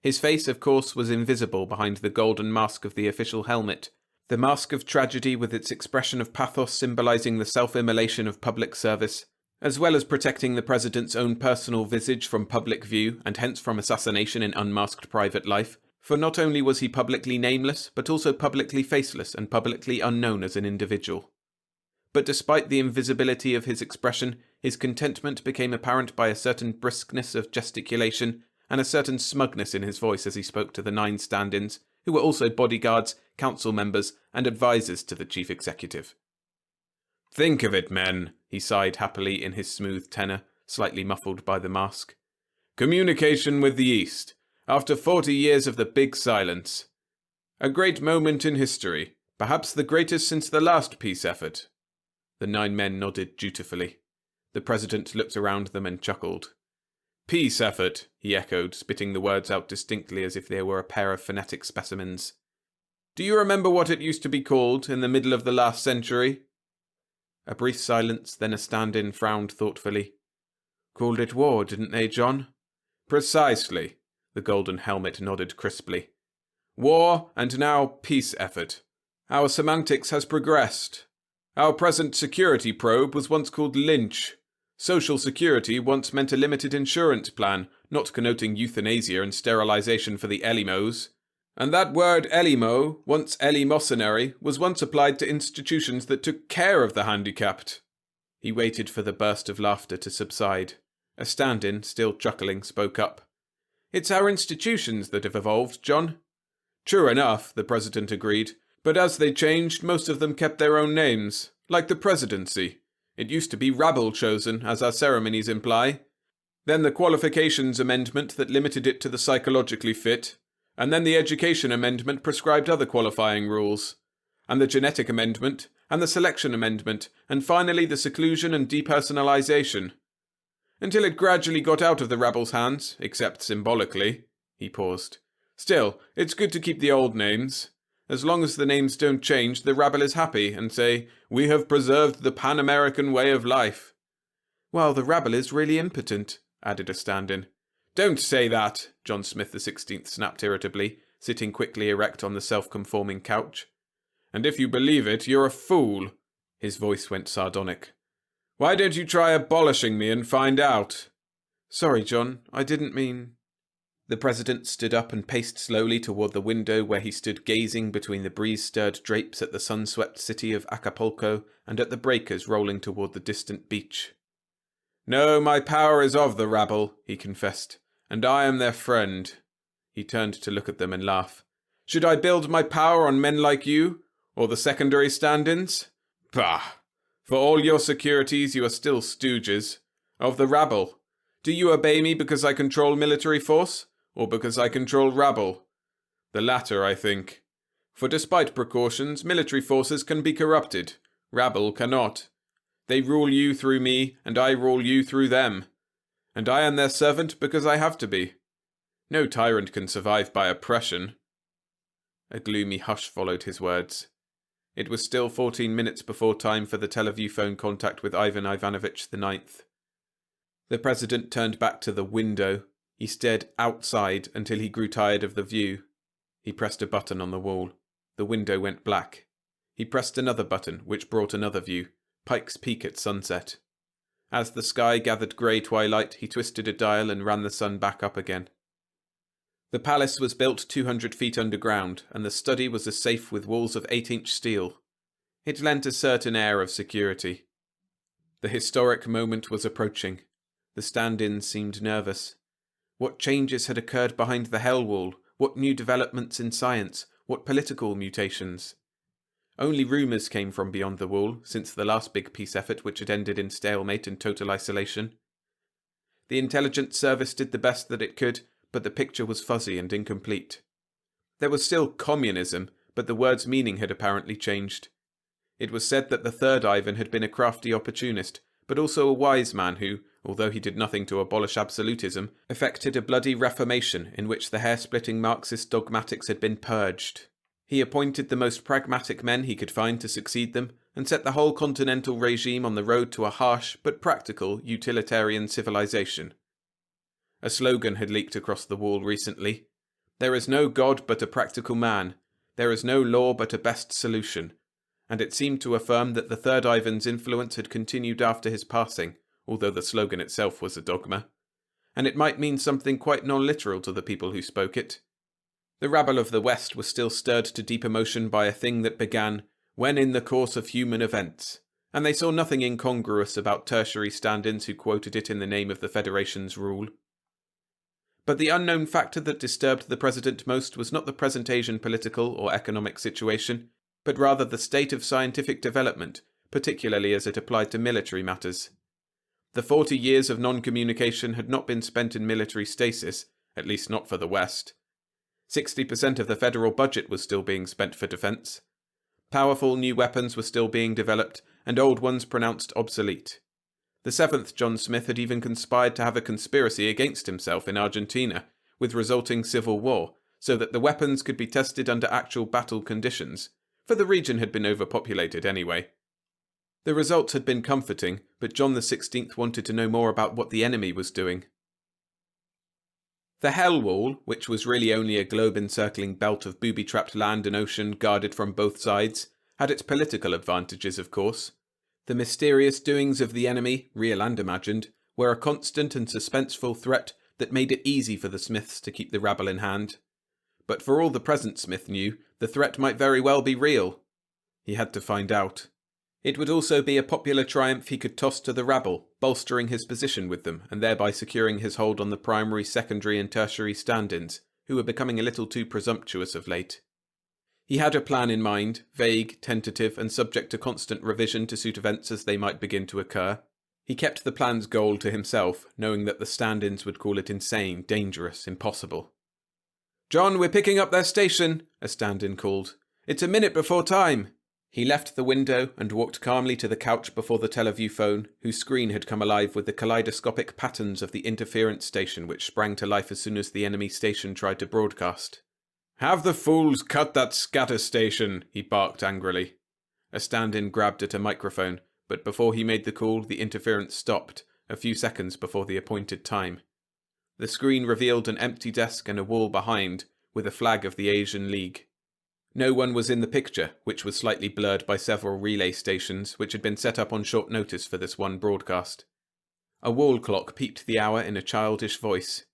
[SPEAKER 1] His face, of course, was invisible behind the golden mask of the official helmet, the mask of tragedy with its expression of pathos symbolizing the self-immolation of public service, as well as protecting the president's own personal visage from public view and hence from assassination in unmasked private life, for not only was he publicly nameless, but also publicly faceless and publicly unknown as an individual. But despite the invisibility of his expression, his contentment became apparent by a certain briskness of gesticulation and a certain smugness in his voice as he spoke to the 9 stand-ins, who were also bodyguards, council members, and advisors to the chief executive. "Think of it, men," he sighed happily in his smooth tenor, slightly muffled by the mask. "Communication with the East, after 40 years of the Big Silence. A great moment in history, perhaps the greatest since the last peace effort." The 9 men nodded dutifully. The president looked around them and chuckled. "Peace effort," he echoed, spitting the words out distinctly as if they were a pair of phonetic specimens. "Do you remember what it used to be called in the middle of the last century?" A brief silence, then a stand-in frowned thoughtfully. "Called it war, didn't they, John?" "Precisely," the golden helmet nodded crisply. "War, and now peace effort. Our semantics has progressed. Our present security probe was once called Lynch. Social security once meant a limited insurance plan, not connoting euthanasia and sterilization for the Ellimos. And that word Ellimo, once eleemosynary, was once applied to institutions that took care of the handicapped." He waited for the burst of laughter to subside. A stand-in, still chuckling, spoke up. "It's our institutions that have evolved, John." "True enough," the president agreed. "But as they changed, most of them kept their own names, like the presidency. It used to be rabble-chosen, as our ceremonies imply. Then the Qualifications Amendment that limited it to the psychologically fit, and then the Education Amendment prescribed other qualifying rules, and the Genetic Amendment, and the Selection Amendment, and finally the Seclusion and Depersonalization. Until it gradually got out of the rabble's hands, except symbolically." He paused. "Still, it's good to keep the old names. As long as the names don't change, the rabble is happy and say, 'We have preserved the Pan-American way of life.'" "While the rabble is really impotent," added a stand-in. "Don't say that," John Smith XVI snapped irritably, sitting quickly erect on the self-conforming couch. "And if you believe it, you're a fool." His voice went sardonic. "Why don't you try abolishing me and find out?" "Sorry, John, I didn't mean—" The president stood up and paced slowly toward the window where he stood gazing between the breeze-stirred drapes at the sun-swept city of Acapulco and at the breakers rolling toward the distant beach. "No, my power is of the rabble," he confessed, "and I am their friend." He turned to look at them and laugh. "Should I build my power on men like you, or the secondary stand-ins? Bah! For all your securities, you are still stooges. Of the rabble. Do you obey me because I control military force, or because I control rabble? The latter, I think. For despite precautions, military forces can be corrupted. Rabble cannot. They rule you through me, and I rule you through them. And I am their servant because I have to be. No tyrant can survive by oppression." A gloomy hush followed his words. It was still 14 minutes before time for the telephone contact with Ivan Ivanovich IX. The president turned back to the window. He stared outside until he grew tired of the view. He pressed a button on the wall. The window went black. He pressed another button, which brought another view, Pike's Peak at sunset. As the sky gathered grey twilight, he twisted a dial and ran the sun back up again. The palace was built 200 feet underground, and the study was a safe with walls of 8-inch steel. It lent a certain air of security. The historic moment was approaching. The stand-ins seemed nervous. What changes had occurred behind the Hell Wall? What new developments in science? What political mutations? Only rumours came from beyond the wall, since the last big peace effort which had ended in stalemate and total isolation. The intelligence service did the best that it could, but the picture was fuzzy and incomplete. There was still communism, but the word's meaning had apparently changed. It was said that the third Ivan had been a crafty opportunist, but also a wise man who, although he did nothing to abolish absolutism, effected a bloody reformation in which the hair-splitting Marxist dogmatics had been purged. He appointed the most pragmatic men he could find to succeed them, and set the whole continental regime on the road to a harsh but practical utilitarian civilization. A slogan had leaked across the wall recently. There is no God but a practical man. There is no law but a best solution. And it seemed to affirm that the third Ivan's influence had continued after his passing, although the slogan itself was a dogma. And it might mean something quite non-literal to the people who spoke it. The rabble of the West was still stirred to deep emotion by a thing that began, when in the course of human events, and they saw nothing incongruous about tertiary stand-ins who quoted it in the name of the Federation's rule. But the unknown factor that disturbed the president most was not the present Asian political or economic situation, but rather the state of scientific development, particularly as it applied to military matters. The 40 years of non-communication had not been spent in military stasis, at least not for the West. 60% of the federal budget was still being spent for defense. Powerful new weapons were still being developed, and old ones pronounced obsolete. The 7th John Smith had even conspired to have a conspiracy against himself in Argentina, with resulting civil war, so that the weapons could be tested under actual battle conditions, for the region had been overpopulated anyway. The results had been comforting, but John XVI wanted to know more about what the enemy was doing. The Hell Wall, which was really only a globe-encircling belt of booby-trapped land and ocean guarded from both sides, had its political advantages, of course. The mysterious doings of the enemy, real and imagined, were a constant and suspenseful threat that made it easy for the Smiths to keep the rabble in hand. But for all the present Smith knew, the threat might very well be real. He had to find out. It would also be a popular triumph he could toss to the rabble, bolstering his position with them, and thereby securing his hold on the primary, secondary and tertiary stand-ins, who were becoming a little too presumptuous of late. He had a plan in mind, vague, tentative, and subject to constant revision to suit events as they might begin to occur. He kept the plan's goal to himself, knowing that the stand-ins would call it insane, dangerous, impossible. "John, we're picking up their station," a stand-in called. "It's a minute before time." He left the window and walked calmly to the couch before the teleview phone, whose screen had come alive with the kaleidoscopic patterns of the interference station which sprang to life as soon as the enemy station tried to broadcast. "Have the fools cut that scatter station," he barked angrily. A stand-in grabbed at a microphone, but before he made the call, the interference stopped, a few seconds before the appointed time. The screen revealed an empty desk and a wall behind, with a flag of the Asian League. No one was in the picture, which was slightly blurred by several relay stations, which had been set up on short notice for this one broadcast. A wall clock peeped the hour in a childish voice.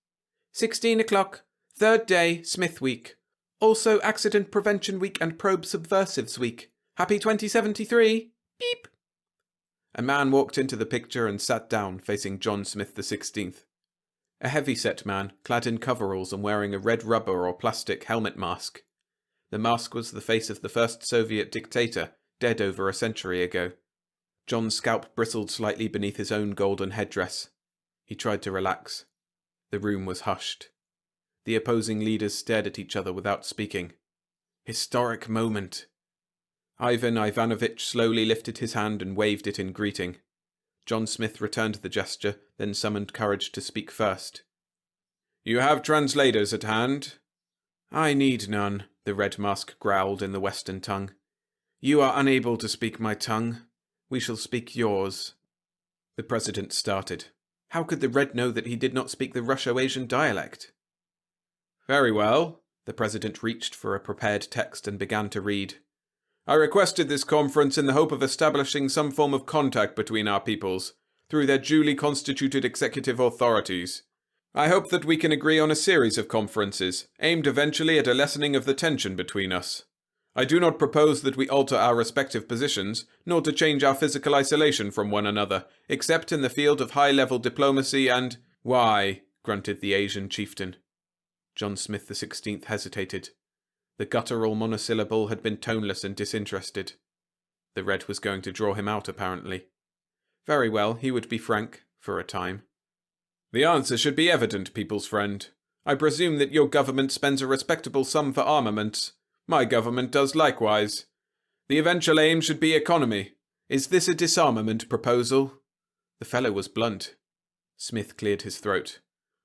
[SPEAKER 1] 16 o'clock. Third day, Smith Week. Also Accident Prevention Week and Probe Subversives Week. Happy 2073. Beep. A man walked into the picture and sat down, facing John Smith XVI. A heavy-set man, clad in coveralls and wearing a red rubber or plastic helmet mask. The mask was the face of the first Soviet dictator, dead over a century ago. John's scalp bristled slightly beneath his own golden headdress. He tried to relax. The room was hushed. The opposing leaders stared at each other without speaking. Historic moment. Ivan Ivanovich slowly lifted his hand and waved it in greeting. John Smith returned the gesture, then summoned courage to speak first. "You have translators at hand?" "I need none," the red mask growled in the Western tongue. "You are unable to speak my tongue. We shall speak yours." The president started. How could the Red know that he did not speak the Russo-Asian dialect? Very well. The President reached for a prepared text and began to read. I requested this conference in the hope of establishing some form of contact between our peoples, through their duly constituted executive authorities. I hope that we can agree on a series of conferences, aimed eventually at a lessening of the tension between us. I do not propose that we alter our respective positions, nor to change our physical isolation from one another, except in the field of high-level diplomacy and— Why? Grunted the Asian chieftain. John Smith XVI hesitated. The guttural monosyllable had been toneless and disinterested. The Red was going to draw him out, apparently. Very well, he would be frank, for a time. The answer should be evident, people's friend. I presume that your government spends a respectable sum for armaments. My government does likewise. The eventual aim should be economy. Is this a disarmament proposal? The fellow was blunt. Smith cleared his throat.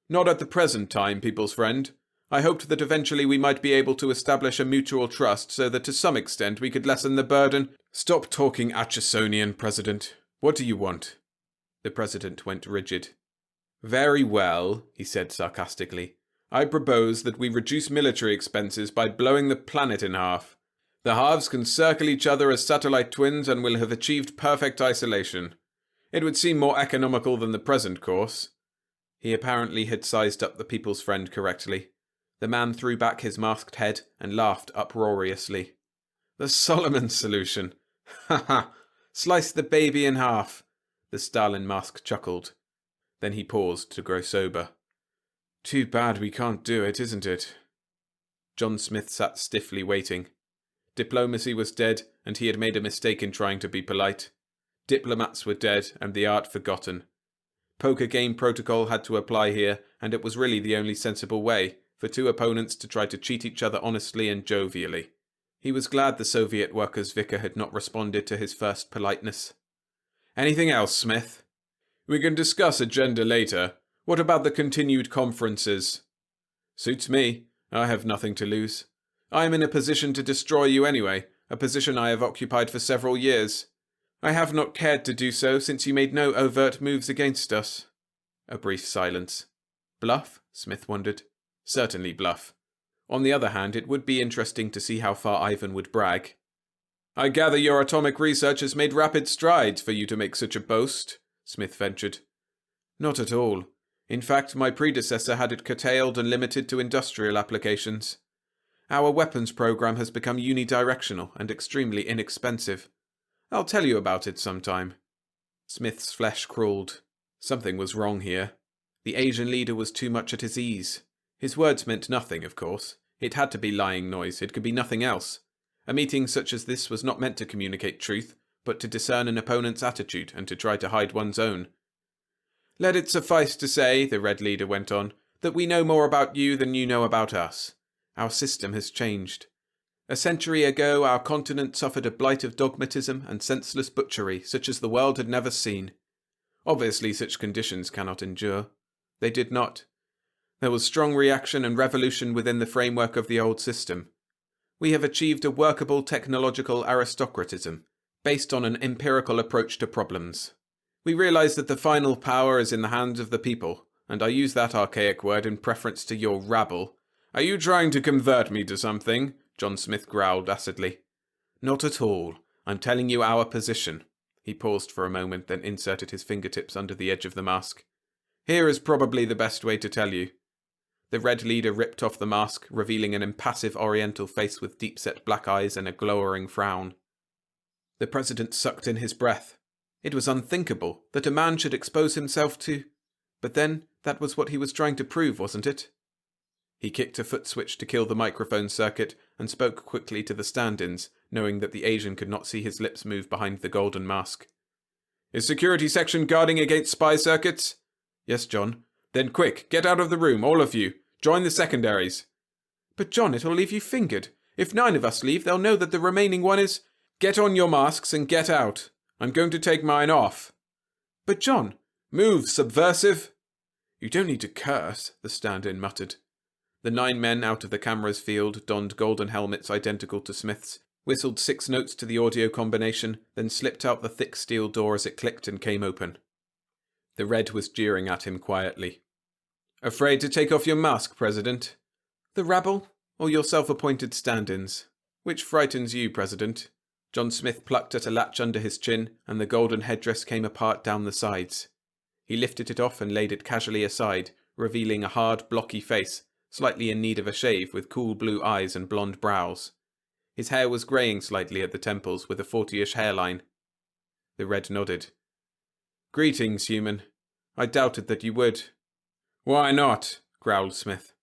[SPEAKER 1] Not at the present time, people's friend. I hoped that eventually we might be able to establish a mutual trust so that to some extent we could lessen the burden. Stop talking Atchisonian, President. What do you want? The President went rigid. Very well, he said sarcastically. I propose that we reduce military expenses by blowing the planet in half. The halves can circle each other as satellite twins and will have achieved perfect isolation. It would seem more economical than the present course. He apparently had sized up the people's friend correctly. The man threw back his masked head and laughed uproariously. The Solomon solution! Ha ha! Slice the baby in half! The Stalin mask chuckled. Then he paused to grow sober. Too bad we can't do it, isn't it? John Smith sat stiffly waiting. Diplomacy was dead, and he had made a mistake in trying to be polite. Diplomats were dead, and the art forgotten. Poker game protocol had to apply here, and it was really the only sensible way, for two opponents to try to cheat each other honestly and jovially. He was glad the Soviet workers' vicar had not responded to his first politeness. Anything else, Smith? We can discuss agenda later. What about the continued conferences? Suits me. I have nothing to lose. I am in a position to destroy you anyway, a position I have occupied for several years. I have not cared to do so since you made no overt moves against us. A brief silence. Bluff? Smith wondered. Certainly bluff. On the other hand, it would be interesting to see how far Ivan would brag. I gather your atomic research has made rapid strides for you to make such a boast, Smith ventured. Not at all. In fact, my predecessor had it curtailed and limited to industrial applications. Our weapons program has become unidirectional and extremely inexpensive. I'll tell you about it sometime. Smith's flesh crawled. Something was wrong here. The Asian leader was too much at his ease. His words meant nothing, of course. It had to be lying noise. It could be nothing else. A meeting such as this was not meant to communicate truth, but to discern an opponent's attitude and to try to hide one's own. Let it suffice to say, the Red Leader went on, that we know more about you than you know about us. Our system has changed. A century ago, our continent suffered a blight of dogmatism and senseless butchery such as the world had never seen. Obviously, such conditions cannot endure. They did not. There was strong reaction and revolution within the framework of the old system. We have achieved a workable technological aristocratism, based on an empirical approach to problems. We realize that the final power is in the hands of the people, and I use that archaic word in preference to your rabble. Are you trying to convert me to something? John Smith growled acidly. Not at all. I'm telling you our position. He paused for a moment, then inserted his fingertips under the edge of the mask. Here is probably the best way to tell you. The Red Leader ripped off the mask, revealing an impassive oriental face with deep-set black eyes and a glowering frown. The President sucked in his breath. It was unthinkable that a man should expose himself to— But then, that was what he was trying to prove, wasn't it? He kicked a foot switch to kill the microphone circuit and spoke quickly to the stand-ins, knowing that the Asian could not see his lips move behind the golden mask. Is security section guarding against spy circuits? Yes, John. Then quick, get out of the room, all of you. Join the secondaries. But John, it'll leave you fingered. If 9 of us leave, they'll know that the remaining one is— Get on your masks and get out. I'm going to take mine off. But John— Move, subversive! You don't need to curse, the stand-in muttered. The 9 men out of the camera's field donned golden helmets identical to Smith's, whistled 6 notes to the audio combination, then slipped out the thick steel door as it clicked and came open. The Red was jeering at him quietly. Afraid to take off your mask, President? The rabble, or your self-appointed stand-ins? Which frightens you, President? John Smith plucked at a latch under his chin, and the golden headdress came apart down the sides. He lifted it off and laid it casually aside, revealing a hard, blocky face, slightly in need of a shave, with cool blue eyes and blonde brows. His hair was greying slightly at the temples, with a 40-ish hairline. The Red nodded. Greetings, human. I doubted that you would. Why not? Growled Smith.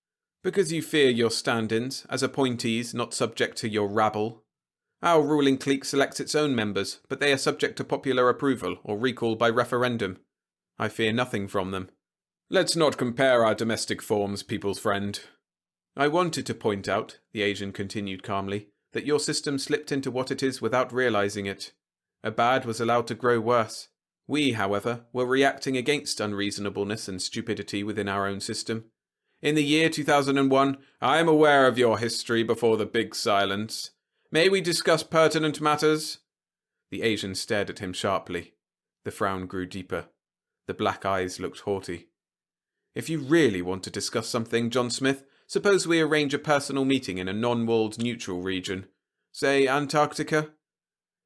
[SPEAKER 1] Because you fear your stand-ins, as appointees not subject to your rabble. Our ruling clique selects its own members, but they are subject to popular approval or recall by referendum. I fear nothing from them. Let's not compare our domestic forms, people's friend. I wanted to point out, the Asian continued calmly, that your system slipped into what it is without realizing it. A bad was allowed to grow worse. We, however, were reacting against unreasonableness and stupidity within our own system. In the year 2001, I am aware of your history before the big silence. May we discuss pertinent matters? The Asian stared at him sharply. The frown grew deeper. The black eyes looked haughty. If you really want to discuss something, John Smith, suppose we arrange a personal meeting in a non-walled neutral region. Say Antarctica?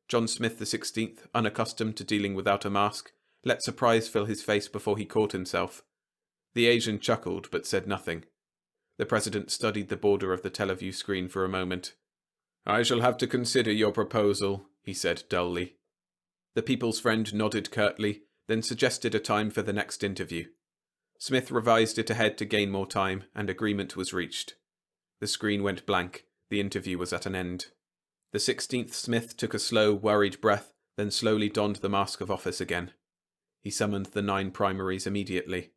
[SPEAKER 1] John Smith the 16th, unaccustomed to dealing without a mask, let surprise fill his face before he caught himself. The Asian chuckled, but said nothing. The President studied the border of the teleview screen for a moment. I shall have to consider your proposal, he said dully. The People's Friend nodded curtly, then suggested a time for the next interview. Smith revised it ahead to gain more time, and agreement was reached. The screen went blank. The interview was at an end. The 16th Smith took a slow, worried breath, then slowly donned the mask of office again. He summoned the 9 primaries immediately.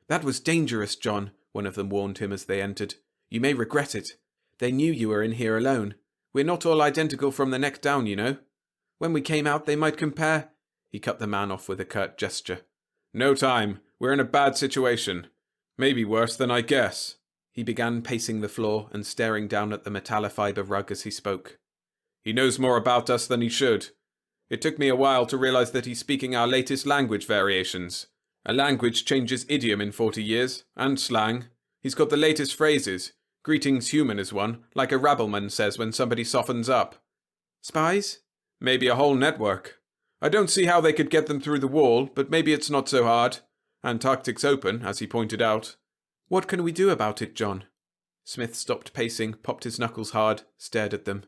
[SPEAKER 1] That was dangerous, John, one of them warned him as they entered. You may regret it. They knew you were in here alone. We're not all identical from the neck down, you know. When we came out, they might compare. He cut the man off with a curt gesture. No time. We're in a bad situation. Maybe worse than I guess. He began pacing the floor and staring down at the metallofiber rug as he spoke. He knows more about us than he should. It took me a while to realize that he's speaking our latest language variations. A language changes idiom in 40 years, and slang. He's got the latest phrases. Greetings human is one, like a rabbleman says when somebody softens up. Spies? Maybe a whole network. I don't see how they could get them through the wall, but maybe it's not so hard. Antarctic's open, as he pointed out. What can we do about it, John? Smith stopped pacing, popped his knuckles hard, stared at them.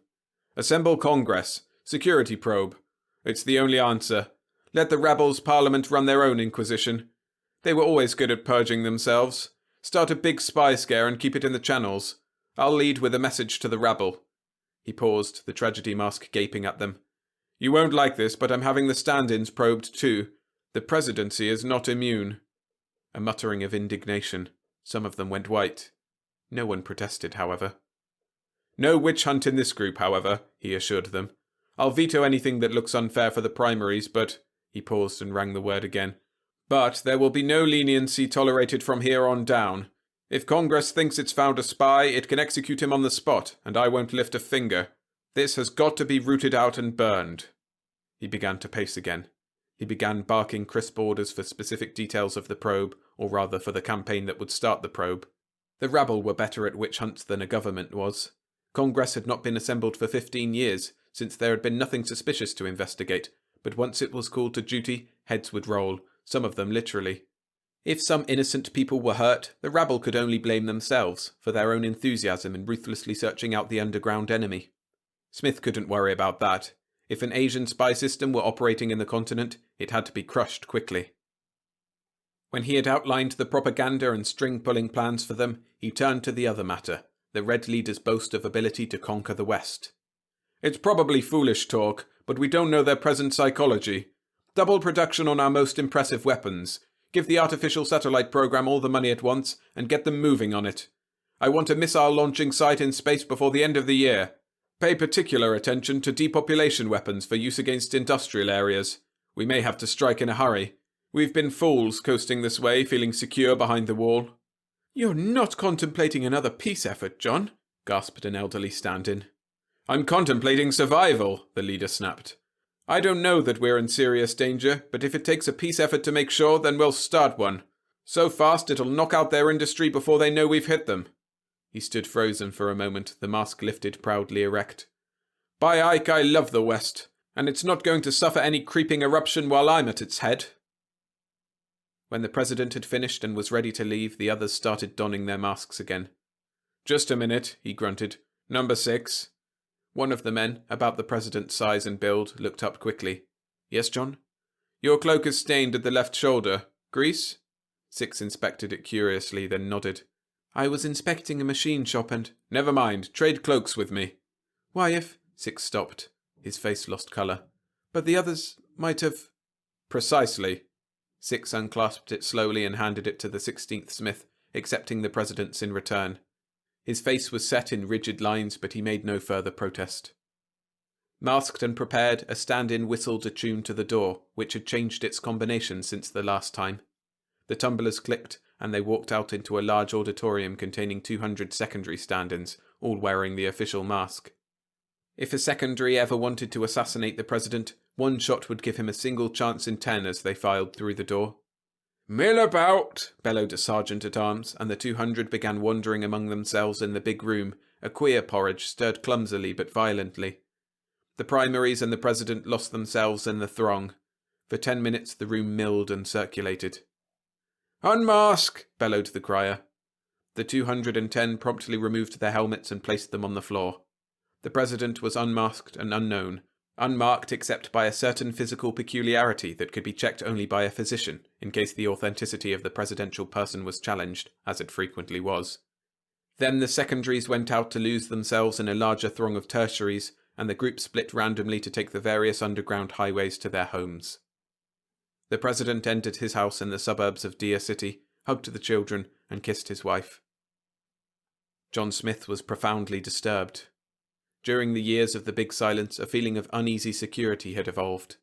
[SPEAKER 1] Assemble Congress. Security probe. It's the only answer. Let the rebels' parliament run their own inquisition. They were always good at purging themselves. Start a big spy scare and keep it in the channels. I'll lead with a message to the rabble. He paused, the tragedy mask gaping at them. You won't like this, but I'm having the stand-ins probed too. The presidency is not immune. A muttering of indignation. Some of them went white. No one protested, however. No witch hunt in this group, however, he assured them. I'll veto anything that looks unfair for the primaries, but... He paused and rang the word again. But there will be no leniency tolerated from here on down. If Congress thinks it's found a spy, it can execute him on the spot, and I won't lift a finger. This has got to be rooted out and burned. He began to pace again. He began barking crisp orders for specific details of the probe, or rather for the campaign that would start the probe. The rabble were better at witch hunts than a government was. Congress had not been assembled for 15 years, since there had been nothing suspicious to investigate, but once it was called to duty, heads would roll, some of them literally. If some innocent people were hurt, the rabble could only blame themselves for their own enthusiasm in ruthlessly searching out the underground enemy. Smith couldn't worry about that. If an Asian spy system were operating in the continent, it had to be crushed quickly. When he had outlined the propaganda and string-pulling plans for them, he turned to the other matter, the Red Leader's boast of ability to conquer the West. It's probably foolish talk, but we don't know their present psychology. Double production on our most impressive weapons. Give the artificial satellite program all the money at once, and get them moving on it. I want a missile launching site in space before the end of the year. Pay particular attention to depopulation weapons for use against industrial areas. We may have to strike in a hurry. We've been fools coasting this way, feeling secure behind the wall. You're not contemplating another peace effort, John, gasped an elderly stand-in. I'm contemplating survival, the leader snapped. I don't know that we're in serious danger, but if it takes a peace effort to make sure, then we'll start one. So fast it'll knock out their industry before they know we've hit them. He stood frozen for a moment, the mask lifted proudly erect. By Ike, I love the West, and it's not going to suffer any creeping eruption while I'm at its head. When the president had finished and was ready to leave, the others started donning their masks again. Just a minute, he grunted. Number 6. One of the men, about the president's size and build, looked up quickly. Yes, John? Your cloak is stained at the left shoulder. Grease? 6 inspected it curiously, then nodded. I was inspecting a machine shop and... Never mind, trade cloaks with me. Why, if... 6 stopped. His face lost colour. But the others might have... Precisely. 6 unclasped it slowly and handed it to the 16th Smith, accepting the president's in return. His face was set in rigid lines, but he made no further protest. Masked and prepared, a stand-in whistled attuned to the door, which had changed its combination since the last time. The tumblers clicked, and they walked out into a large auditorium containing 200 secondary stand-ins, all wearing the official mask. If a secondary ever wanted to assassinate the president, one shot would give him a single chance in 10 as they filed through the door. Mill about, bellowed a sergeant-at-arms, and the 200 began wandering among themselves in the big room, a queer porridge stirred clumsily but violently. The primaries and the president lost themselves in the throng. For 10 minutes the room milled and circulated. Unmask, bellowed the crier. The 210 promptly removed their helmets and placed them on the floor. The president was unmasked and unknown, unmarked except by a certain physical peculiarity that could be checked only by a physician, in case the authenticity of the presidential person was challenged, as it frequently was. Then the secondaries went out to lose themselves in a larger throng of tertiaries, and the group split randomly to take the various underground highways to their homes. The president entered his house in the suburbs of Deer City, hugged the children, and kissed his wife. John Smith was profoundly disturbed. During the years of the Big Silence, a feeling of uneasy security had evolved.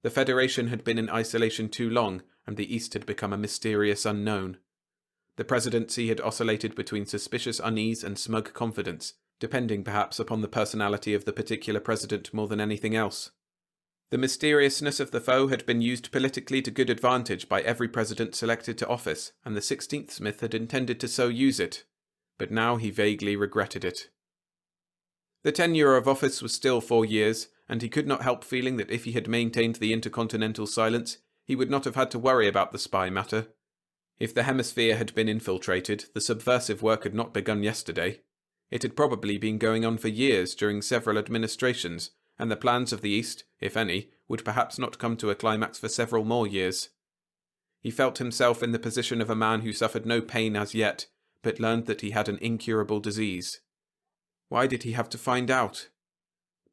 [SPEAKER 1] The Federation had been in isolation too long, and the East had become a mysterious unknown. The presidency had oscillated between suspicious unease and smug confidence, depending perhaps upon the personality of the particular president more than anything else. The mysteriousness of the foe had been used politically to good advantage by every president selected to office, and the 16th Smith had intended to so use it. But now he vaguely regretted it. The tenure of office was still 4 years, and he could not help feeling that if he had maintained the intercontinental silence, he would not have had to worry about the spy matter. If the hemisphere had been infiltrated, the subversive work had not begun yesterday. It had probably been going on for years during several administrations, and the plans of the East, if any, would perhaps not come to a climax for several more years. He felt himself in the position of a man who suffered no pain as yet, but learned that he had an incurable disease. Why did he have to find out?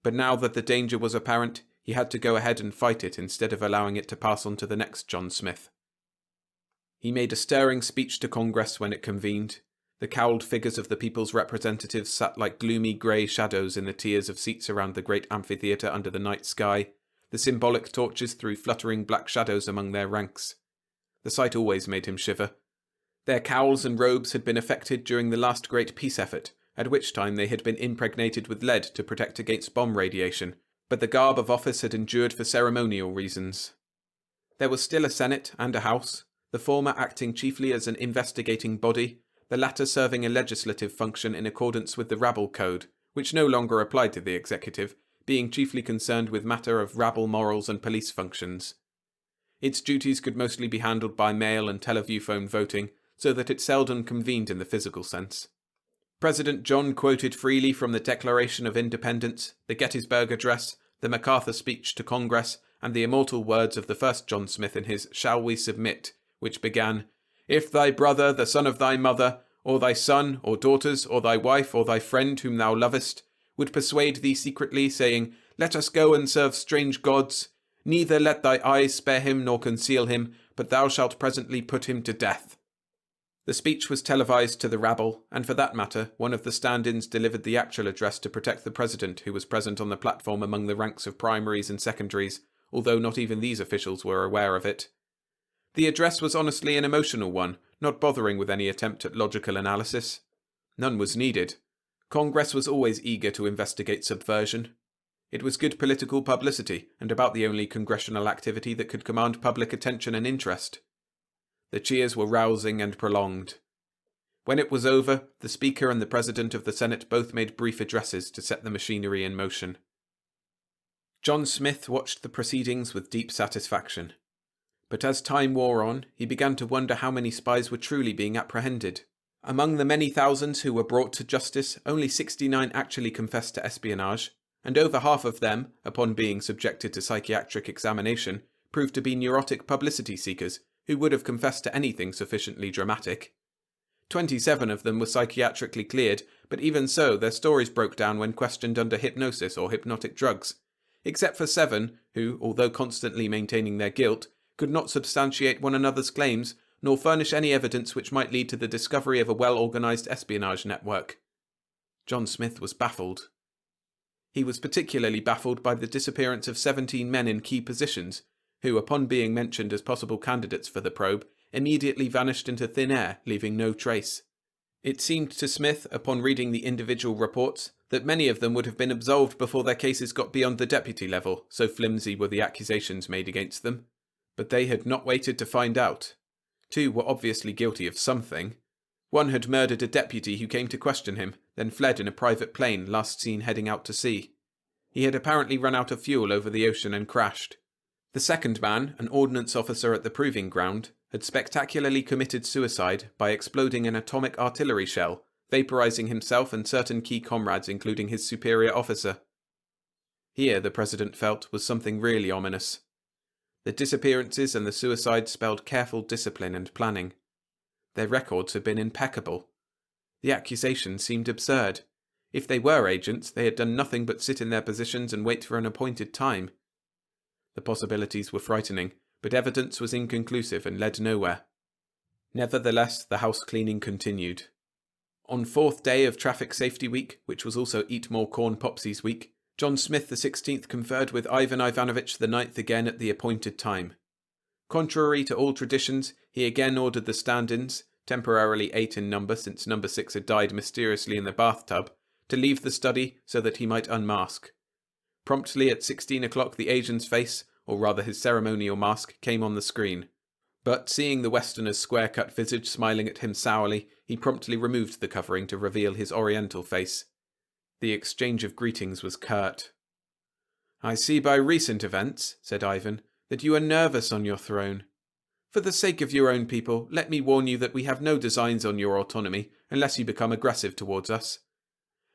[SPEAKER 1] But now that the danger was apparent, he had to go ahead and fight it instead of allowing it to pass on to the next John Smith. He made a stirring speech to Congress when it convened. The cowled figures of the people's representatives sat like gloomy grey shadows in the tiers of seats around the great amphitheatre under the night sky. The symbolic torches threw fluttering black shadows among their ranks. The sight always made him shiver. Their cowls and robes had been affected during the last great peace effort, at which time they had been impregnated with lead to protect against bomb radiation, but the garb of office had endured for ceremonial reasons. There was still a Senate and a House, the former acting chiefly as an investigating body, the latter serving a legislative function in accordance with the rabble code, which no longer applied to the executive, being chiefly concerned with matter of rabble morals and police functions. Its duties could mostly be handled by mail and telephone voting, so that it seldom convened in the physical sense. President John quoted freely from the Declaration of Independence, the Gettysburg Address, the MacArthur speech to Congress, and the immortal words of the first John Smith in his Shall We Submit, which began, If thy brother, the son of thy mother, or thy son, or daughters, or thy wife, or thy friend whom thou lovest, would persuade thee secretly, saying, Let us go and serve strange gods, neither let thy eyes spare him nor conceal him, but thou shalt presently put him to death. The speech was televised to the rabble, and for that matter, one of the stand-ins delivered the actual address to protect the president who was present on the platform among the ranks of primaries and secondaries, although not even these officials were aware of it. The address was honestly an emotional one, not bothering with any attempt at logical analysis. None was needed. Congress was always eager to investigate subversion. It was good political publicity, and about the only congressional activity that could command public attention and interest. The cheers were rousing and prolonged. When it was over, the Speaker and the President of the Senate both made brief addresses to set the machinery in motion. John Smith watched the proceedings with deep satisfaction. But as time wore on, he began to wonder how many spies were truly being apprehended. Among the many thousands who were brought to justice, only 69 actually confessed to espionage, and over half of them, upon being subjected to psychiatric examination, proved to be neurotic publicity seekers who would have confessed to anything sufficiently dramatic. 27 of them were psychiatrically cleared, but even so, their stories broke down when questioned under hypnosis or hypnotic drugs, except for 7 who, although constantly maintaining their guilt, could not substantiate one another's claims, nor furnish any evidence which might lead to the discovery of a well-organized espionage network. John Smith was baffled. He was particularly baffled by the disappearance of 17 men in key positions, who, upon being mentioned as possible candidates for the probe, immediately vanished into thin air, leaving no trace. It seemed to Smith, upon reading the individual reports, that many of them would have been absolved before their cases got beyond the deputy level, so flimsy were the accusations made against them. But they had not waited to find out. 2 were obviously guilty of something. 1 had murdered a deputy who came to question him, then fled in a private plane last seen heading out to sea. He had apparently run out of fuel over the ocean and crashed. The second man, an ordnance officer at the proving ground, had spectacularly committed suicide by exploding an atomic artillery shell, vaporizing himself and certain key comrades including his superior officer. Here, the President felt, was something really ominous. The disappearances and the suicides spelled careful discipline and planning. Their records had been impeccable. The accusations seemed absurd. If they were agents, they had done nothing but sit in their positions and wait for an appointed time. The possibilities were frightening, but evidence was inconclusive and led nowhere. Nevertheless, the house cleaning continued. On 4th day of Traffic Safety Week, which was also Eat More Corn Popsies Week, John Smith the 16th conferred with Ivan Ivanovich the 9th again at the appointed time. Contrary to all traditions, he again ordered the stand-ins, temporarily 8 in number since number 6 had died mysteriously in the bathtub, to leave the study so that he might unmask. Promptly at 16 o'clock the Asian's face, or rather his ceremonial mask, came on the screen. But seeing the Westerner's square-cut visage smiling at him sourly, he promptly removed the covering to reveal his oriental face. The exchange of greetings was curt. "I see by recent events," said Ivan, "that you are nervous on your throne. For the sake of your own people, let me warn you that we have no designs on your autonomy unless you become aggressive towards us.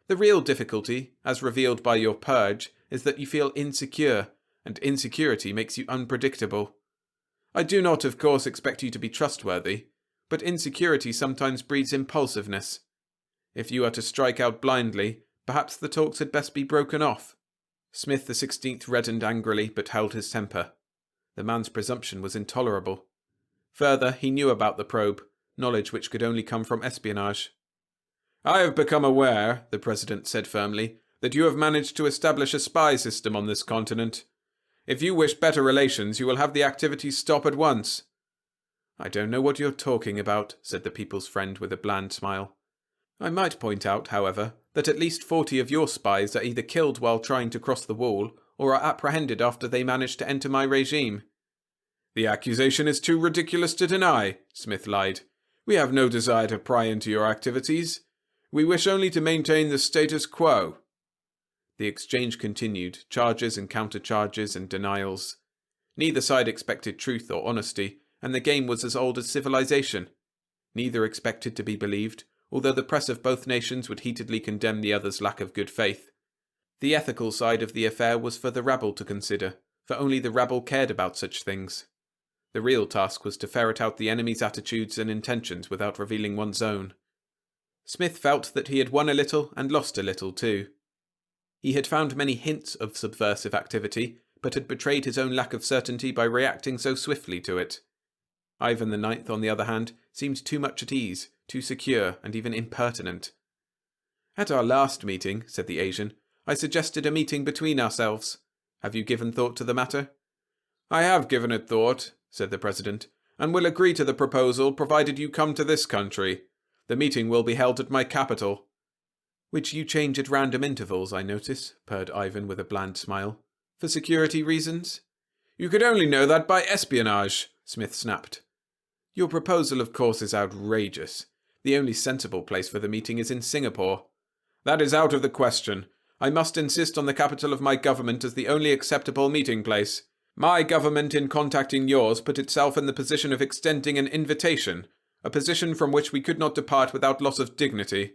[SPEAKER 1] The real difficulty, as revealed by your purge, is that you feel insecure, and insecurity makes you unpredictable. I do not, of course, expect you to be trustworthy, but insecurity sometimes breeds impulsiveness. If you are to strike out blindly, perhaps the talks had best be broken off." Smith the 16th reddened angrily, but held his temper. The man's presumption was intolerable. Further, he knew about the probe, knowledge which could only come from espionage. "I have become aware," the President said firmly, "that you have managed to establish a spy system on this continent. If you wish better relations, you will have the activities stop at once." "I don't know what you're talking about," said the People's Friend with a bland smile. "I might point out, however, that at least 40 of your spies are either killed while trying to cross the wall, or are apprehended after they manage to enter my regime." "The accusation is too ridiculous to deny," Smith lied. "We have no desire to pry into your activities. We wish only to maintain the status quo." The exchange continued, charges and countercharges and denials. Neither side expected truth or honesty, and the game was as old as civilization. Neither expected to be believed, although the press of both nations would heatedly condemn the other's lack of good faith. The ethical side of the affair was for the rabble to consider, for only the rabble cared about such things. The real task was to ferret out the enemy's attitudes and intentions without revealing one's own. Smith felt that he had won a little and lost a little too. He had found many hints of subversive activity, but had betrayed his own lack of certainty by reacting so swiftly to it. Ivan the Ninth, on the other hand, seemed too much at ease, too secure, and even impertinent. "At our last meeting," said the Asian, "I suggested a meeting between ourselves. Have you given thought to the matter?" "I have given it thought," said the President, "and will agree to the proposal provided you come to this country. The meeting will be held at my capital." Which you change at random intervals, I notice, purred Ivan with a bland smile. For security reasons? You could only know that by espionage, Smith snapped. Your proposal, of course, is outrageous. The only sensible place for the meeting is in Singapore. That is out of the question. I must insist on the capital of my government as the only acceptable meeting place. My government, in contacting yours, put itself in the position of extending an invitation, a position from which we could not depart without loss of dignity.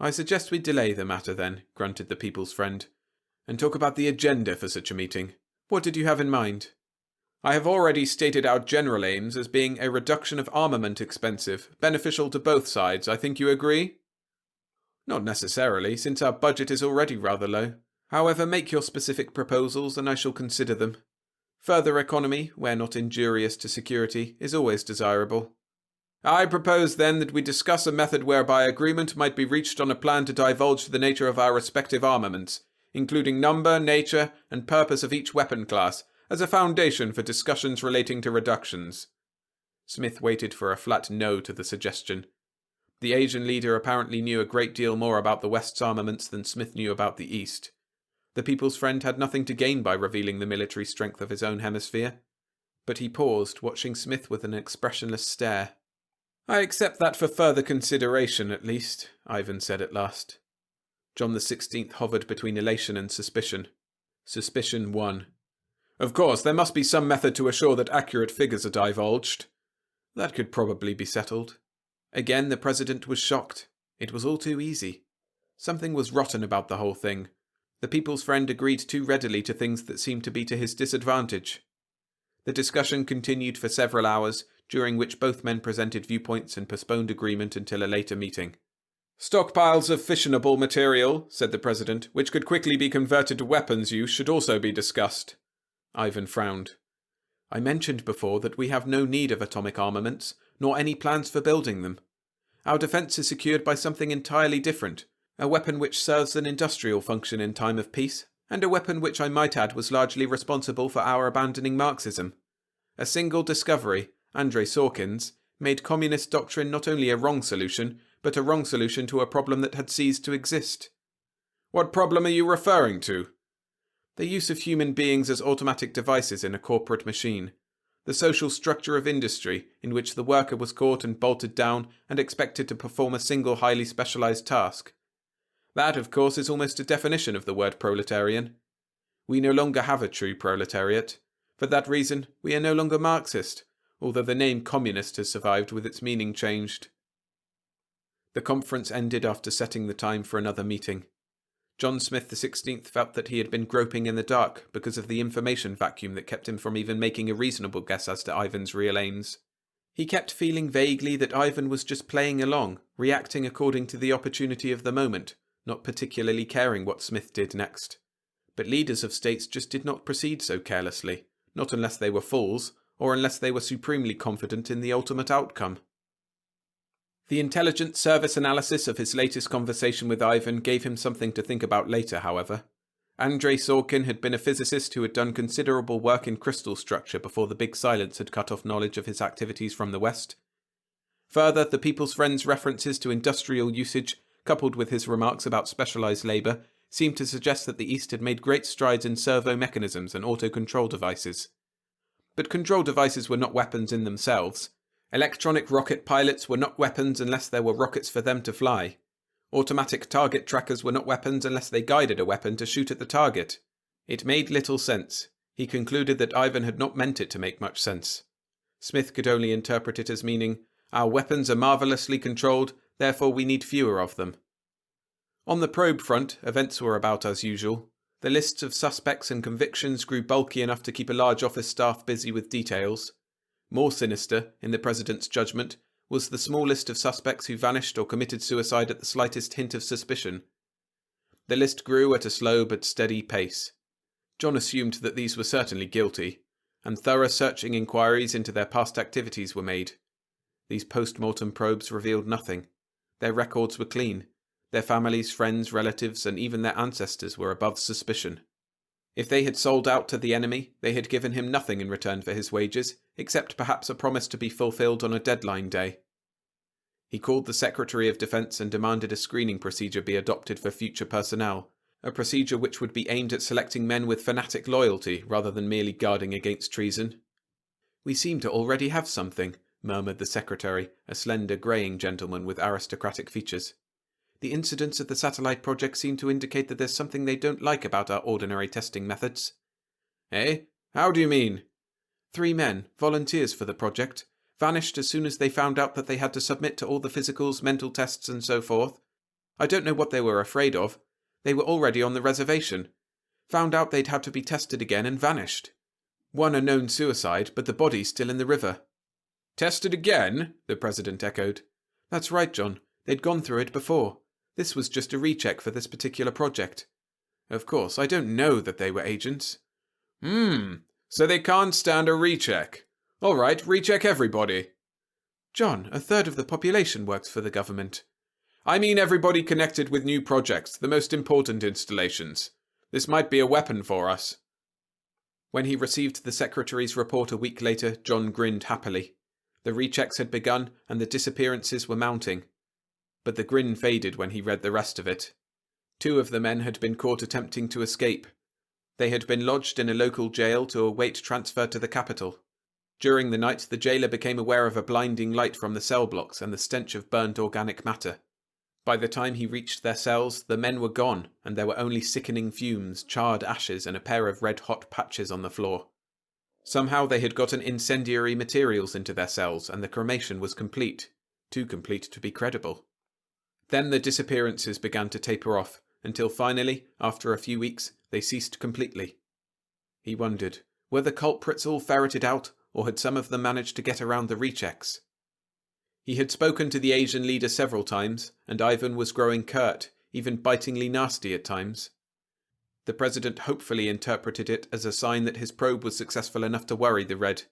[SPEAKER 1] I suggest we delay the matter then, grunted the people's friend, and talk about the agenda for such a meeting. What did you have in mind? I have already stated our general aims as being a reduction of armament expensive, beneficial to both sides. I think you agree? Not necessarily, since our budget is already rather low. However, make your specific proposals and I shall consider them. Further economy, where not injurious to security, is always desirable. I propose then that we discuss a method whereby agreement might be reached on a plan to divulge the nature of our respective armaments, including number, nature, and purpose of each weapon class, as a foundation for discussions relating to reductions. Smith waited for a flat no to the suggestion. The Asian leader apparently knew a great deal more about the West's armaments than Smith knew about the East. The people's friend had nothing to gain by revealing the military strength of his own hemisphere. But he paused, watching Smith with an expressionless stare. I accept that for further consideration, at least, Ivan said at last. John the 16th hovered between elation and suspicion. Suspicion won. Of course, there must be some method to assure that accurate figures are divulged. That could probably be settled. Again, the president was shocked. It was all too easy. Something was rotten about the whole thing. The people's friend agreed too readily to things that seemed to be to his disadvantage. The discussion continued for several hours, during which both men presented viewpoints and postponed agreement until a later meeting. Stockpiles of fissionable material, said the president, which could quickly be converted to weapons use, should also be discussed. Ivan frowned. I mentioned before that we have no need of atomic armaments, nor any plans for building them. Our defence is secured by something entirely different, a weapon which serves an industrial function in time of peace, and a weapon which I might add was largely responsible for our abandoning Marxism. A single discovery, Andrei Sorkin's, made communist doctrine not only a wrong solution, but a wrong solution to a problem that had ceased to exist. What problem are you referring to? The use of human beings as automatic devices in a corporate machine. The social structure of industry, in which the worker was caught and bolted down and expected to perform a single highly specialized task. That, of course, is almost a definition of the word proletarian. We no longer have a true proletariat. For that reason, we are no longer Marxist, although the name communist has survived with its meaning changed. The conference ended after setting the time for another meeting. John Smith the 16th felt that he had been groping in the dark because of the information vacuum that kept him from even making a reasonable guess as to Ivan's real aims. He kept feeling vaguely that Ivan was just playing along, reacting according to the opportunity of the moment, not particularly caring what Smith did next. But leaders of states just did not proceed so carelessly, not unless they were fools, or unless they were supremely confident in the ultimate outcome. The intelligence service analysis of his latest conversation with Ivan gave him something to think about later, however. Andrei Sorkin had been a physicist who had done considerable work in crystal structure before the Big Silence had cut off knowledge of his activities from the West. Further, the People's Friend's references to industrial usage, coupled with his remarks about specialized labor, seemed to suggest that the East had made great strides in servo mechanisms and auto-control devices. But control devices were not weapons in themselves. Electronic rocket pilots were not weapons unless there were rockets for them to fly. Automatic target trackers were not weapons unless they guided a weapon to shoot at the target. It made little sense. He concluded that Ivan had not meant it to make much sense. Smith could only interpret it as meaning, our weapons are marvellously controlled, therefore we need fewer of them. On the probe front, events were about as usual. The lists of suspects and convictions grew bulky enough to keep a large office staff busy with details. More sinister, in the president's judgment, was the small list of suspects who vanished or committed suicide at the slightest hint of suspicion. The list grew at a slow but steady pace. John assumed that these were certainly guilty, and thorough searching inquiries into their past activities were made. These post-mortem probes revealed nothing. Their records were clean. Their families, friends, relatives, and even their ancestors were above suspicion. If they had sold out to the enemy, they had given him nothing in return for his wages, except perhaps a promise to be fulfilled on a deadline day. He called the Secretary of Defense and demanded a screening procedure be adopted for future personnel, a procedure which would be aimed at selecting men with fanatic loyalty rather than merely guarding against treason. "We seem to already have something," murmured the Secretary, a slender greying gentleman with aristocratic features. "The incidents of the satellite project seem to indicate that there's something they don't like about our ordinary testing methods." "Eh? How do you mean?" 3 men, volunteers for the project, vanished as soon as they found out that they had to submit to all the physicals, mental tests and so forth. I don't know what they were afraid of. They were already on the reservation. Found out they'd have to be tested again and vanished. One a known suicide, but the body's still in the river." "Tested again?" the President echoed. "That's right, John. They'd gone through it before. This was just a recheck for this particular project. Of course, I don't know that they were agents." So they can't stand a recheck. All right, recheck everybody." "John, 1/3 of the population works for the government." "I mean everybody connected with new projects, the most important installations. This might be a weapon for us." When he received the Secretary's report a week later, John grinned happily. The rechecks had begun, and the disappearances were mounting. But the grin faded when he read the rest of it. 2 of the men had been caught attempting to escape. They had been lodged in a local jail to await transfer to the capital. During the night, the jailer became aware of a blinding light from the cell blocks and the stench of burnt organic matter. By the time he reached their cells, the men were gone, and there were only sickening fumes, charred ashes, and a pair of red-hot patches on the floor. Somehow they had gotten incendiary materials into their cells, and the cremation was complete. Too complete to be credible. Then the disappearances began to taper off, until finally, after a few weeks, they ceased completely. He wondered, were the culprits all ferreted out, or had some of them managed to get around the rechecks? He had spoken to the Asian leader several times, and Ivan was growing curt, even bitingly nasty at times. The President hopefully interpreted it as a sign that his probe was successful enough to worry the Red.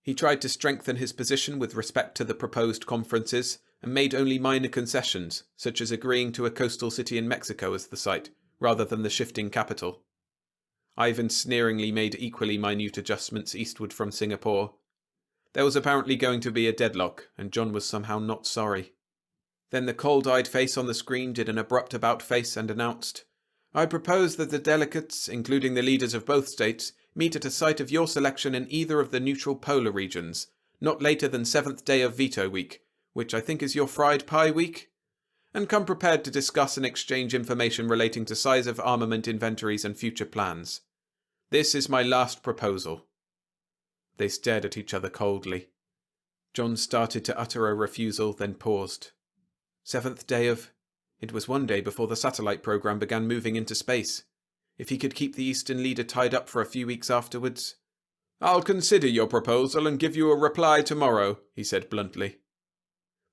[SPEAKER 1] He tried to strengthen his position with respect to the proposed conferences, and made only minor concessions, such as agreeing to a coastal city in Mexico as the site, rather than the shifting capital. Ivan sneeringly made equally minute adjustments eastward from Singapore. There was apparently going to be a deadlock, and John was somehow not sorry. Then the cold-eyed face on the screen did an abrupt about-face and announced, "I propose that the delegates, including the leaders of both states, meet at a site of your selection in either of the neutral polar regions, not later than 7th day of Veto Week, which I think is your fried pie week, and come prepared to discuss and exchange information relating to size of armament inventories and future plans. This is my last proposal." They stared at each other coldly. John started to utter a refusal, then paused. 7th day of... It was 1 day before the satellite program began moving into space. If he could keep the Eastern leader tied up for a few weeks afterwards... "I'll consider your proposal and give you a reply tomorrow," he said bluntly.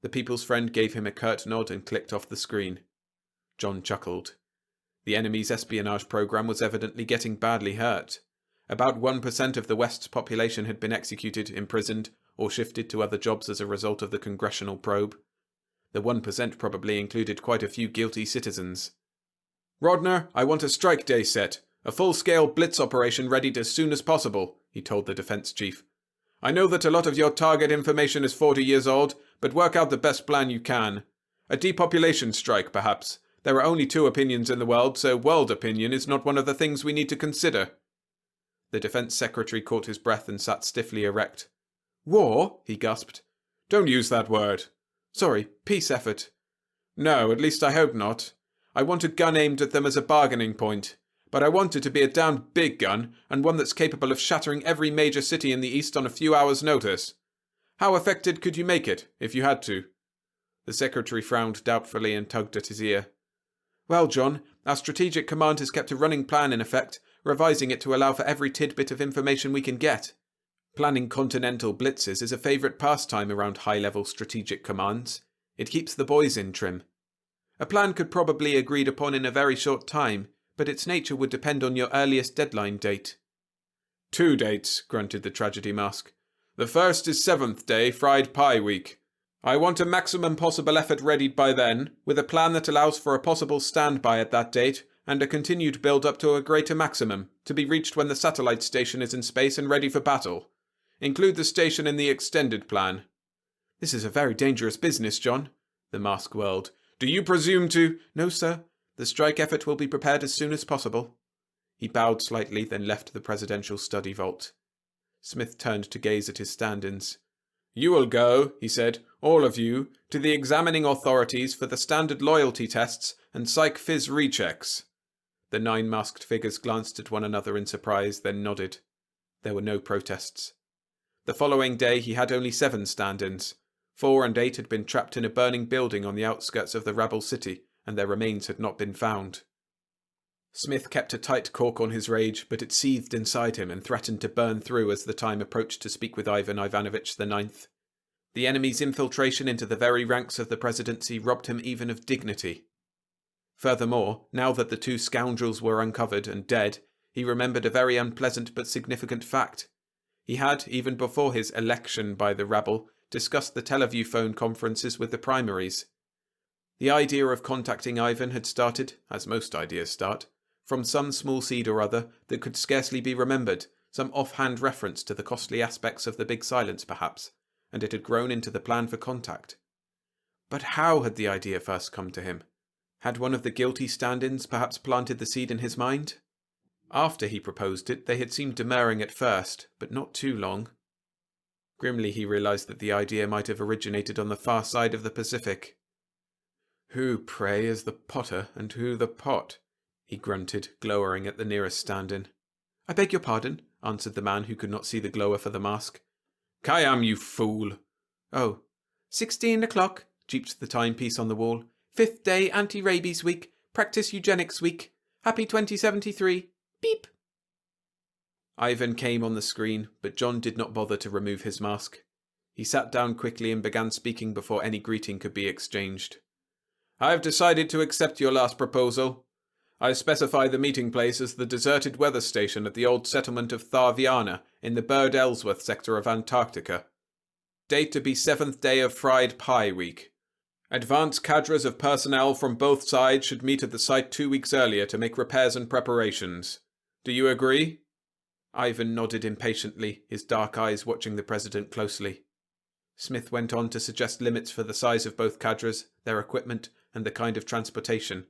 [SPEAKER 1] The People's Friend gave him a curt nod and clicked off the screen. John chuckled. The enemy's espionage program was evidently getting badly hurt. About 1% of the West's population had been executed, imprisoned, or shifted to other jobs as a result of the congressional probe. The 1% probably included quite a few guilty citizens. "Rodner, I want a strike day set. A full-scale blitz operation readied as soon as possible," he told the defense chief. "I know that a lot of your target information is 40 years old, but work out the best plan you can. A depopulation strike, perhaps. There are only 2 opinions in the world, so world opinion is not one of the things we need to consider." The defense secretary caught his breath and sat stiffly erect. "War?" he gasped. "Don't use that word." "Sorry, peace effort." "No, at least I hope not. I want a gun aimed at them as a bargaining point. But I want it to be a damned big gun, and one that's capable of shattering every major city in the East on a few hours' notice. How affected could you make it, if you had to?" The secretary frowned doubtfully and tugged at his ear. "Well, John, our strategic command has kept a running plan in effect, revising it to allow for every tidbit of information we can get. Planning continental blitzes is a favourite pastime around high-level strategic commands. It keeps the boys in trim. A plan could probably be agreed upon in a very short time, but its nature would depend on your earliest deadline date." "2 dates," grunted the tragedy mask. "The first is 7th day, fried pie week. I want a maximum possible effort readied by then, with a plan that allows for a possible standby at that date, and a continued build-up to a greater maximum, to be reached when the satellite station is in space and ready for battle. Include the station in the extended plan." "This is a very dangerous business, John." The mask whirled. "Do you presume to—" "No, sir. The strike effort will be prepared as soon as possible." He bowed slightly, then left the presidential study vault. Smith turned to gaze at his stand-ins. "You will go," he said, "all of you, to the examining authorities for the standard loyalty tests and psych-phys rechecks." The 9 masked figures glanced at one another in surprise, then nodded. There were no protests. The following day he had only 7 stand-ins. 4 and 8 had been trapped in a burning building on the outskirts of the rebel city, and their remains had not been found. Smith kept a tight cork on his rage, but it seethed inside him and threatened to burn through as the time approached to speak with Ivan Ivanovich IX. The enemy's infiltration into the very ranks of the presidency robbed him even of dignity. Furthermore, now that the 2 scoundrels were uncovered and dead, he remembered a very unpleasant but significant fact. He had, even before his election by the rabble, discussed the Teleview phone conferences with the primaries. The idea of contacting Ivan had started, as most ideas start, from some small seed or other that could scarcely be remembered, some offhand reference to the costly aspects of the Big Silence perhaps, and it had grown into the plan for contact. But how had the idea first come to him? Had one of the guilty stand-ins perhaps planted the seed in his mind? After he proposed it, they had seemed demurring at first, but not too long. Grimly he realized that the idea might have originated on the far side of the Pacific. "Who, pray, is the potter, and who the pot?" he grunted, glowering at the nearest stand-in. "I beg your pardon," answered the man who could not see the glower for the mask. "Khayyam, you fool!" "Oh, 16 o'clock, jeeped the timepiece on the wall. 5th day anti-rabies week, practice eugenics week. Happy 2073. Beep." Ivan came on the screen, but John did not bother to remove his mask. He sat down quickly and began speaking before any greeting could be exchanged. "I have decided to accept your last proposal. I specify the meeting place as the deserted weather station at the old settlement of Tharviana in the Bird Ellsworth sector of Antarctica. Date to be 7th day of Fried Pie Week. Advance cadres of personnel from both sides should meet at the site 2 weeks earlier to make repairs and preparations. Do you agree?" Ivan nodded impatiently, his dark eyes watching the president closely. Smith went on to suggest limits for the size of both cadres, their equipment, and the kind of transportation.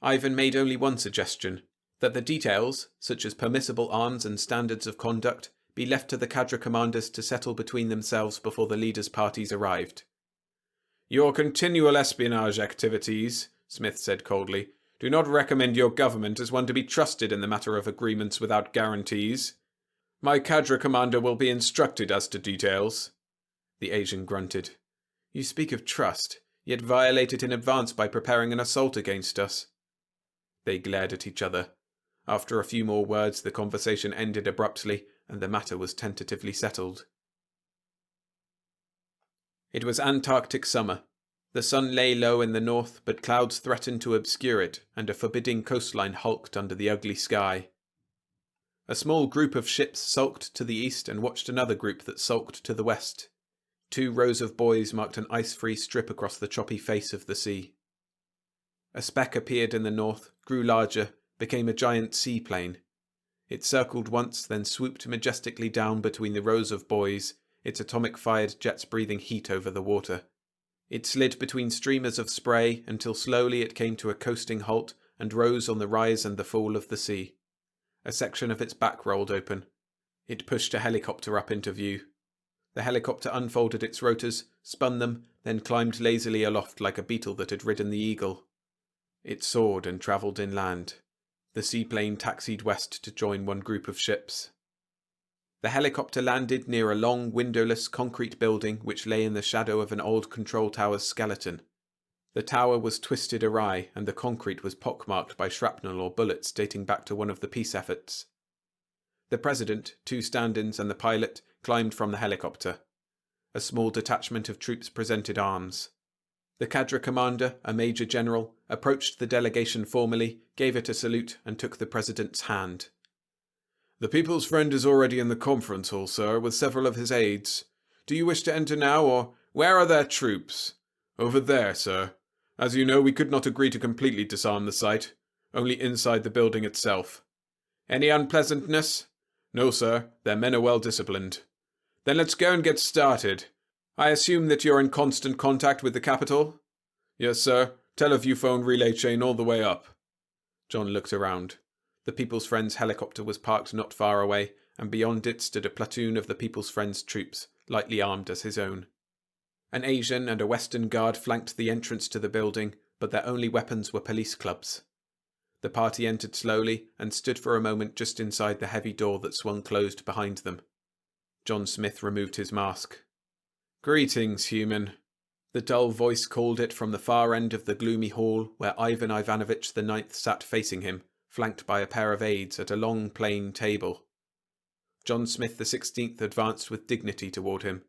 [SPEAKER 1] Ivan made only one suggestion, that the details, such as permissible arms and standards of conduct, be left to the cadre commanders to settle between themselves before the leaders' parties arrived. "Your continual espionage activities," Smith said coldly, "do not recommend your government as one to be trusted in the matter of agreements without guarantees. My cadre commander will be instructed as to details." The Asian grunted. "You speak of trust, yet violate it in advance by preparing an assault against us." They glared at each other. After a few more words, the conversation ended abruptly, and the matter was tentatively settled. It was Antarctic summer. The sun lay low in the north, but clouds threatened to obscure it, and a forbidding coastline hulked under the ugly sky. A small group of ships sulked to the east and watched another group that sulked to the west. 2 rows of buoys marked an ice-free strip across the choppy face of the sea. A speck appeared in the north, grew larger, became a giant seaplane. It circled once, then swooped majestically down between the rows of buoys, its atomic-fired jets breathing heat over the water. It slid between streamers of spray until slowly it came to a coasting halt and rose on the rise and the fall of the sea. A section of its back rolled open. It pushed a helicopter up into view. The helicopter unfolded its rotors, spun them, then climbed lazily aloft like a beetle that had ridden the eagle. It soared and travelled inland. The seaplane taxied west to join one group of ships. The helicopter landed near a long, windowless concrete building which lay in the shadow of an old control tower's skeleton. The tower was twisted awry, and the concrete was pockmarked by shrapnel or bullets dating back to one of the peace efforts. The president, 2 stand-ins, and the pilot climbed from the helicopter. A small detachment of troops presented arms. The cadre commander, a major general, approached the delegation formally, gave it a salute, and took the president's hand. "The People's Friend is already in the conference hall, sir, with several of his aides. Do you wish to enter now, or where are their troops?" "Over there, sir. As you know, we could not agree to completely disarm the site, only inside the building itself." "Any unpleasantness?" "No, sir. Their men are well disciplined." "Then let's go and get started. I assume that you're in constant contact with the capital?" Yes, sir. Telephone relay chain all the way up. John looked around. The People's Friend's helicopter was parked not far away, and beyond it stood a platoon of the People's Friend's troops, lightly armed as his own. An Asian and a Western guard flanked the entrance to the building, but their only weapons were police clubs. The party entered slowly and stood for a moment just inside the heavy door that swung closed behind them. John Smith removed his mask. "Greetings, human." The dull voice called it from the far end of the gloomy hall where Ivan Ivanovich IX sat facing him, flanked by a pair of aides at a long plain table. John Smith XVI advanced with dignity toward him.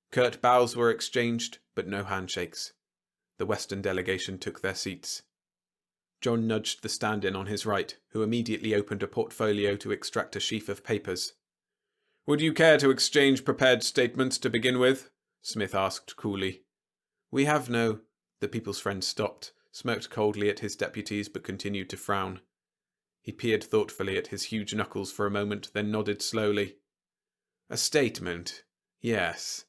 [SPEAKER 1] Curt bows were exchanged, but no handshakes. The Western delegation took their seats. John nudged the stand-in on his right, who immediately opened a portfolio to extract a sheaf of papers. "Would you care to exchange prepared statements to begin with?" Smith asked coolly. "We have no—" The People's Friend stopped, smirked coldly at his deputies but continued to frown. He peered thoughtfully at his huge knuckles for a moment, then nodded slowly. "A statement? Yes."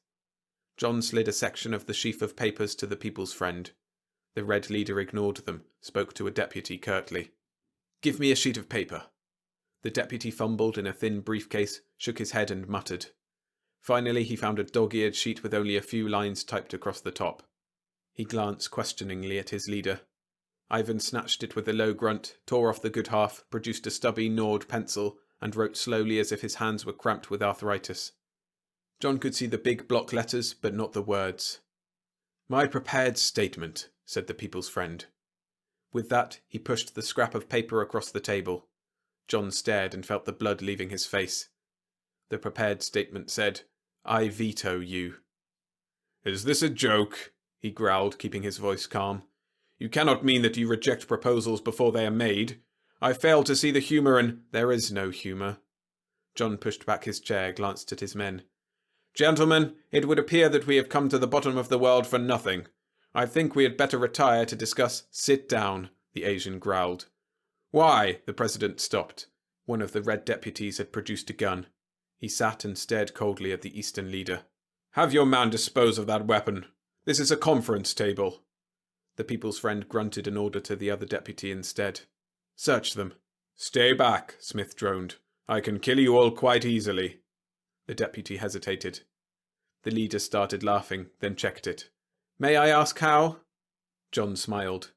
[SPEAKER 1] John slid a section of the sheaf of papers to the People's Friend. The Red Leader ignored them, spoke to a deputy curtly. "Give me a sheet of paper." The deputy fumbled in a thin briefcase, shook his head and muttered. Finally he found a dog-eared sheet with only a few lines typed across the top. He glanced questioningly at his leader. Ivan snatched it with a low grunt, tore off the good half, produced a stubby, gnawed pencil, and wrote slowly as if his hands were cramped with arthritis. John could see the big block letters, but not the words. "My prepared statement," said the People's Friend. With that, he pushed the scrap of paper across the table. John stared and felt the blood leaving his face. The prepared statement said, "I veto you." "Is this a joke?" he growled, keeping his voice calm. "You cannot mean that you reject proposals before they are made. I fail to see the humour in—" "There is no humour." John pushed back his chair, glanced at his men. "Gentlemen, it would appear that we have come to the bottom of the world for nothing. I think we had better retire to discuss—" "Sit down," the Asian growled. "Why?" The President stopped. One of the Red deputies had produced a gun. He sat and stared coldly at the Eastern leader. "Have your man dispose of that weapon. This is a conference table." The People's Friend grunted an order to the other deputy instead. "Search them." "Stay back," Smith droned. "I can kill you all quite easily." The deputy hesitated. The leader started laughing, then checked it. "May I ask how?" John smiled.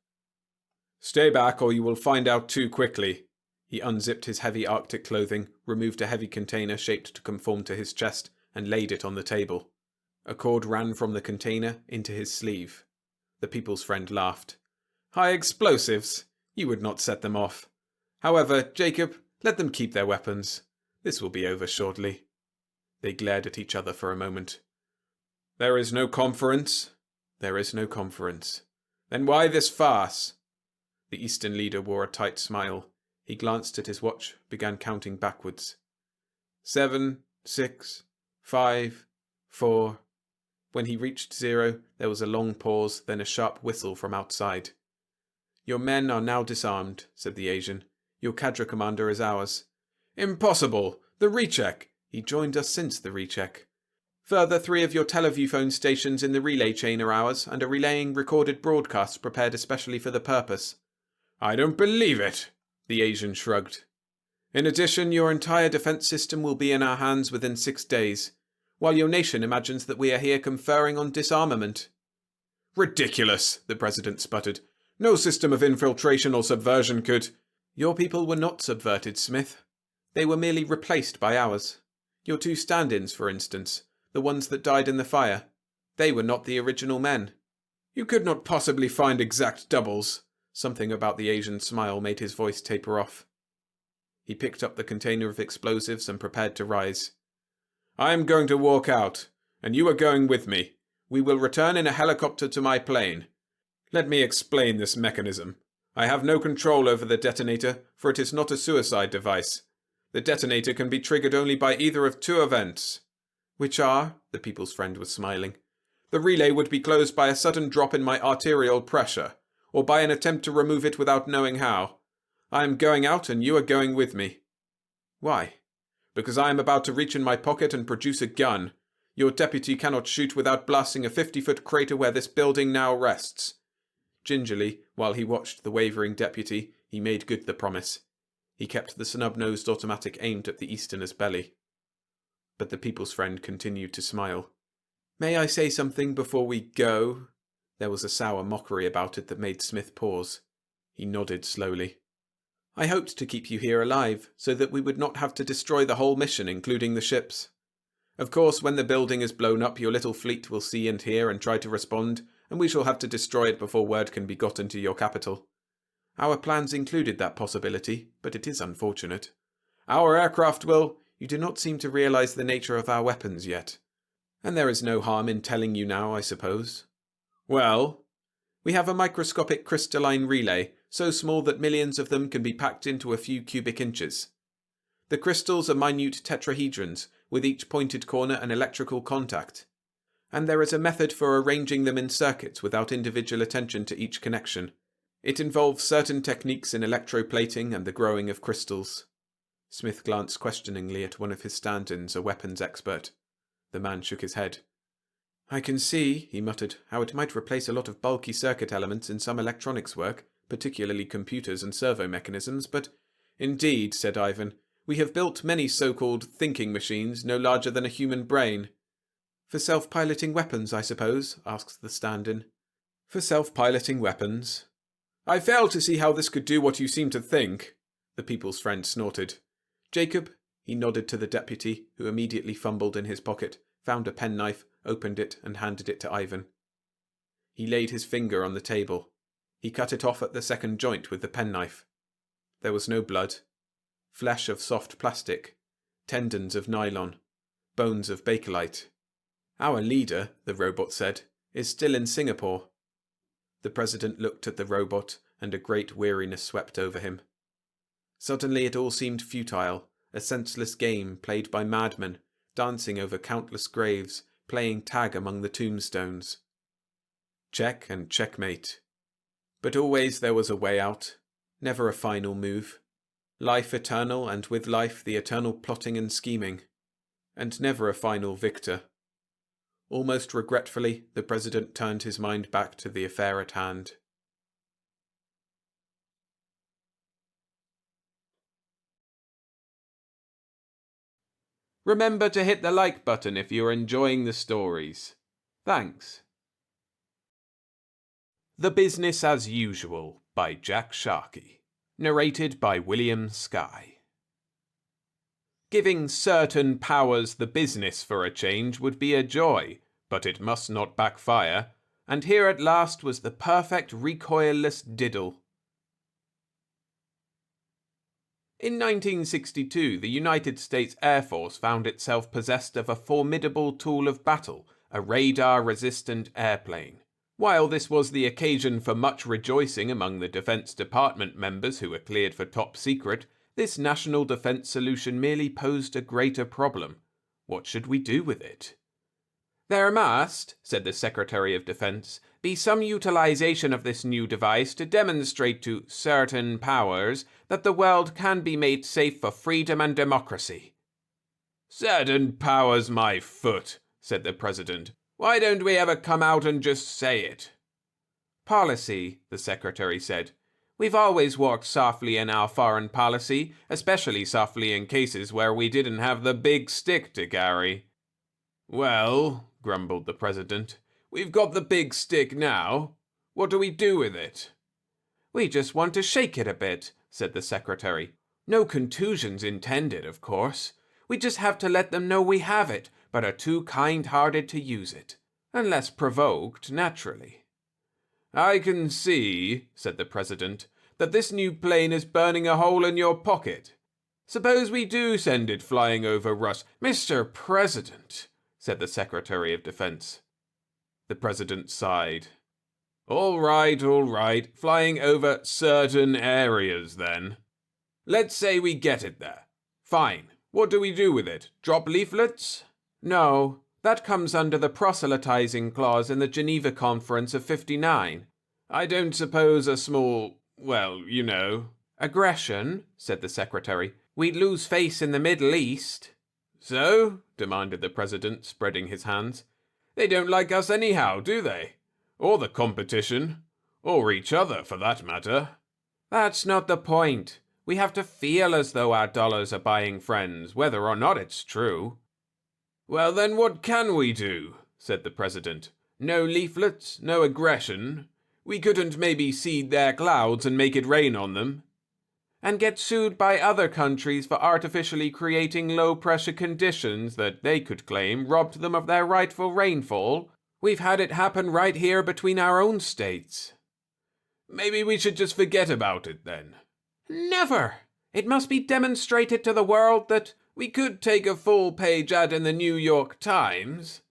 [SPEAKER 1] "Stay back or you will find out too quickly." He unzipped his heavy Arctic clothing, removed a heavy container shaped to conform to his chest, and laid it on the table. A cord ran from the container into his sleeve. The People's Friend laughed. "High explosives? You would not set them off. However, Jacob, let them keep their weapons. This will be over shortly." They glared at each other for a moment. "There is no conference?" "There is no conference." "Then why this farce?" The Eastern leader wore a tight smile. He glanced at his watch, began counting backwards. 7, 6, 5, 4. When he reached 0, there was a long pause, then a sharp whistle from outside. "Your men are now disarmed," said the Asian. "Your cadre commander is ours." "Impossible! The recheck!" "He joined us since the recheck." "Further, 3 of your telephone stations in the relay chain are ours, and are relaying recorded broadcasts prepared especially for the purpose." "I don't believe it!" The Asian shrugged. "In addition, your entire defense system will be in our hands within 6 days, while your nation imagines that we are here conferring on disarmament." "Ridiculous," the President sputtered. "No system of infiltration or subversion could—" "Your people were not subverted, Smith. They were merely replaced by ours. Your 2 stand-ins, for instance, the ones that died in the fire. They were not the original men." "You could not possibly find exact doubles." Something about the Asian's smile made his voice taper off. He picked up the container of explosives and prepared to rise. "I am going to walk out, and you are going with me. We will return in a helicopter to my plane. Let me explain this mechanism. I have no control over the detonator, for it is not a suicide device. The detonator can be triggered only by either of 2 events." "Which are?" The People's Friend was smiling. "The relay would be closed by a sudden drop in my arterial pressure, or by an attempt to remove it without knowing how. I am going out and you are going with me." "Why?" "Because I am about to reach in my pocket and produce a gun. Your deputy cannot shoot without blasting a 50-foot crater where this building now rests. Gingerly, while he watched the wavering deputy, he made good the promise. He kept the snub-nosed automatic aimed at the Easterner's belly. But the people's friend continued to smile. "May I say something before we go?" There was a sour mockery about it that made Smith pause. He nodded slowly. "I hoped to keep you here alive, so that we would not have to destroy the whole mission, including the ships. Of course, when the building is blown up, your little fleet will see and hear and try to respond, and we shall have to destroy it before word can be gotten to your capital. Our plans included that possibility, but it is unfortunate. Our aircraft will... You do not seem to realize the nature of our weapons yet. And there is no harm in telling you now, I suppose. Well, we have a microscopic crystalline relay, so small that millions of them can be packed into a few cubic inches. The crystals are minute tetrahedrons, with each pointed corner an electrical contact. And there is a method for arranging them in circuits without individual attention to each connection. It involves certain techniques in electroplating and the growing of crystals." Smith glanced questioningly at one of his stand-ins, a weapons expert. The man shook his head. "I can see," he muttered, "how it might replace a lot of bulky circuit elements in some electronics work, particularly computers and servo mechanisms, but—" "Indeed," said Ivan, "we have built many so-called thinking machines no larger than a human brain." "For self-piloting weapons, I suppose?" asked the stand-in. "For self-piloting weapons." "I fail to see how this could do what you seem to think," the people's friend snorted. "Jacob," he nodded to the deputy, who immediately fumbled in his pocket, found a penknife, opened it, and handed it to Ivan. He laid his finger on the table. He cut it off at the second joint with the penknife. There was no blood. Flesh of soft plastic. Tendons of nylon. Bones of bakelite. "Our leader," the robot said, "is still in Singapore." The president looked at the robot, and a great weariness swept over him. Suddenly it all seemed futile, a senseless game played by madmen, dancing over countless graves, playing tag among the tombstones. Check and checkmate. But always there was a way out, never a final move. Life eternal, and with life the eternal plotting and scheming. And never a final victor. Almost regretfully, the president turned his mind back to the affair at hand. Remember to hit the like button if you're enjoying the stories. Thanks. The Business as Usual by Jack Sharkey. Narrated by William Skye. Giving certain powers the business for a change would be a joy, but it must not backfire, and here at last was the perfect recoilless diddle. In 1962, the United States Air Force found itself possessed of a formidable tool of battle, a radar-resistant airplane. While this was the occasion for much rejoicing among the Defense Department members who were cleared for top secret, this national defense solution merely posed a greater problem. What should we do with it? "There must," said the Secretary of Defense, "be some utilization of this new device to demonstrate to certain powers that the world can be made safe for freedom and democracy." "Certain powers, my foot," said the President. "Why don't we ever come out and just say it?" "Policy," the Secretary said. "We've always walked softly in our foreign policy, especially softly in cases where we didn't have the big stick to carry." "Well," grumbled the President, "we've got the big stick now. What do we do with it?" "We just want to shake it a bit," said the Secretary. "No contusions intended, of course. We just have to let them know we have it, but are too kind-hearted to use it. Unless provoked, naturally." "I can see," said the President, "that this new plane is burning a hole in your pocket. Suppose we do send it flying over Russ—" "Mr. President," said the Secretary of Defense. The President sighed. All right, flying over certain areas, then. Let's say we get it there. Fine. What do we do with it? Drop leaflets? No, that comes under the proselytizing clause in the Geneva Conference of '59. I don't suppose a small, Aggression, said the Secretary. We'd lose face in the Middle East. So? Demanded the President, spreading his hands. They don't like us anyhow, do they? Or the competition? Or each other, for that matter. That's not the point. We have to feel as though our dollars are buying friends, whether or not it's true. Well, then what can we do? Said the president. No leaflets, no aggression. We couldn't maybe seed their clouds and make it rain on them. And get sued by other countries for artificially creating low-pressure conditions that they could claim robbed them of their rightful rainfall. We've had it happen right here between our own states. Maybe we should just forget about it then. Never! It must be demonstrated to the world that we could take a full-page ad in the New York Times.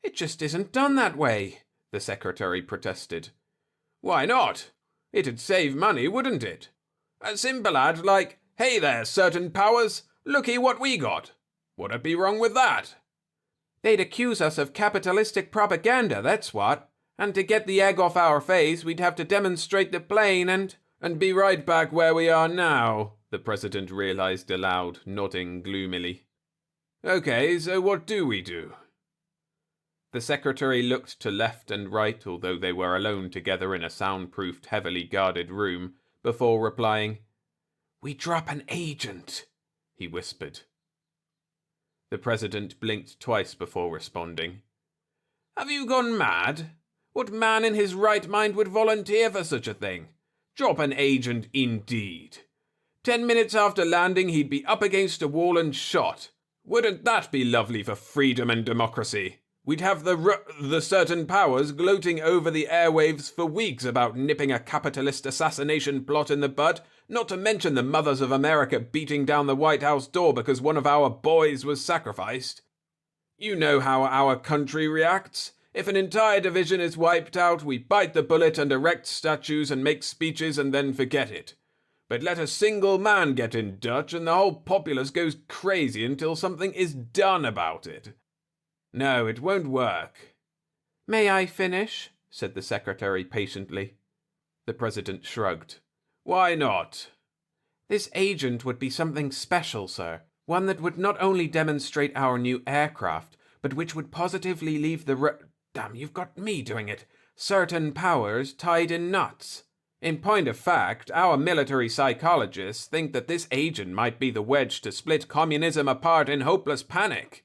[SPEAKER 1] It just isn't done that way, the secretary protested. Why not? It'd save money, wouldn't it? A simple ad like, "Hey there, certain powers, looky what we got." What'd be wrong with that? They'd accuse us of capitalistic propaganda, that's what. And to get the egg off our face, we'd have to demonstrate the plane and be right back where we are now, the president realized aloud, nodding gloomily. Okay, so what do we do? The secretary looked to left and right, although they were alone together in a soundproofed, heavily guarded room, before replying. We drop an agent, he whispered. The president blinked twice before responding. Have you gone mad? What man in his right mind would volunteer for such a thing? Drop an agent, indeed. 10 minutes after landing, he'd be up against a wall and shot. Wouldn't that be lovely for freedom and democracy? We'd have the certain powers gloating over the airwaves for weeks about nipping a capitalist assassination plot in the bud, not to mention the mothers of America beating down the White House door because one of our boys was sacrificed. You know how our country reacts. If an entire division is wiped out, we bite the bullet and erect statues and make speeches and then forget it. But let a single man get in Dutch and the whole populace goes crazy until something is done about it. No, it won't work. May I finish? Said the secretary patiently. The president shrugged. Why not? This agent would be something special, sir. One that would not only demonstrate our new aircraft, but which would positively leave the Damn, you've got me doing it. Certain powers tied in knots. In point of fact, our military psychologists think that this agent might be the wedge to split communism apart in hopeless panic.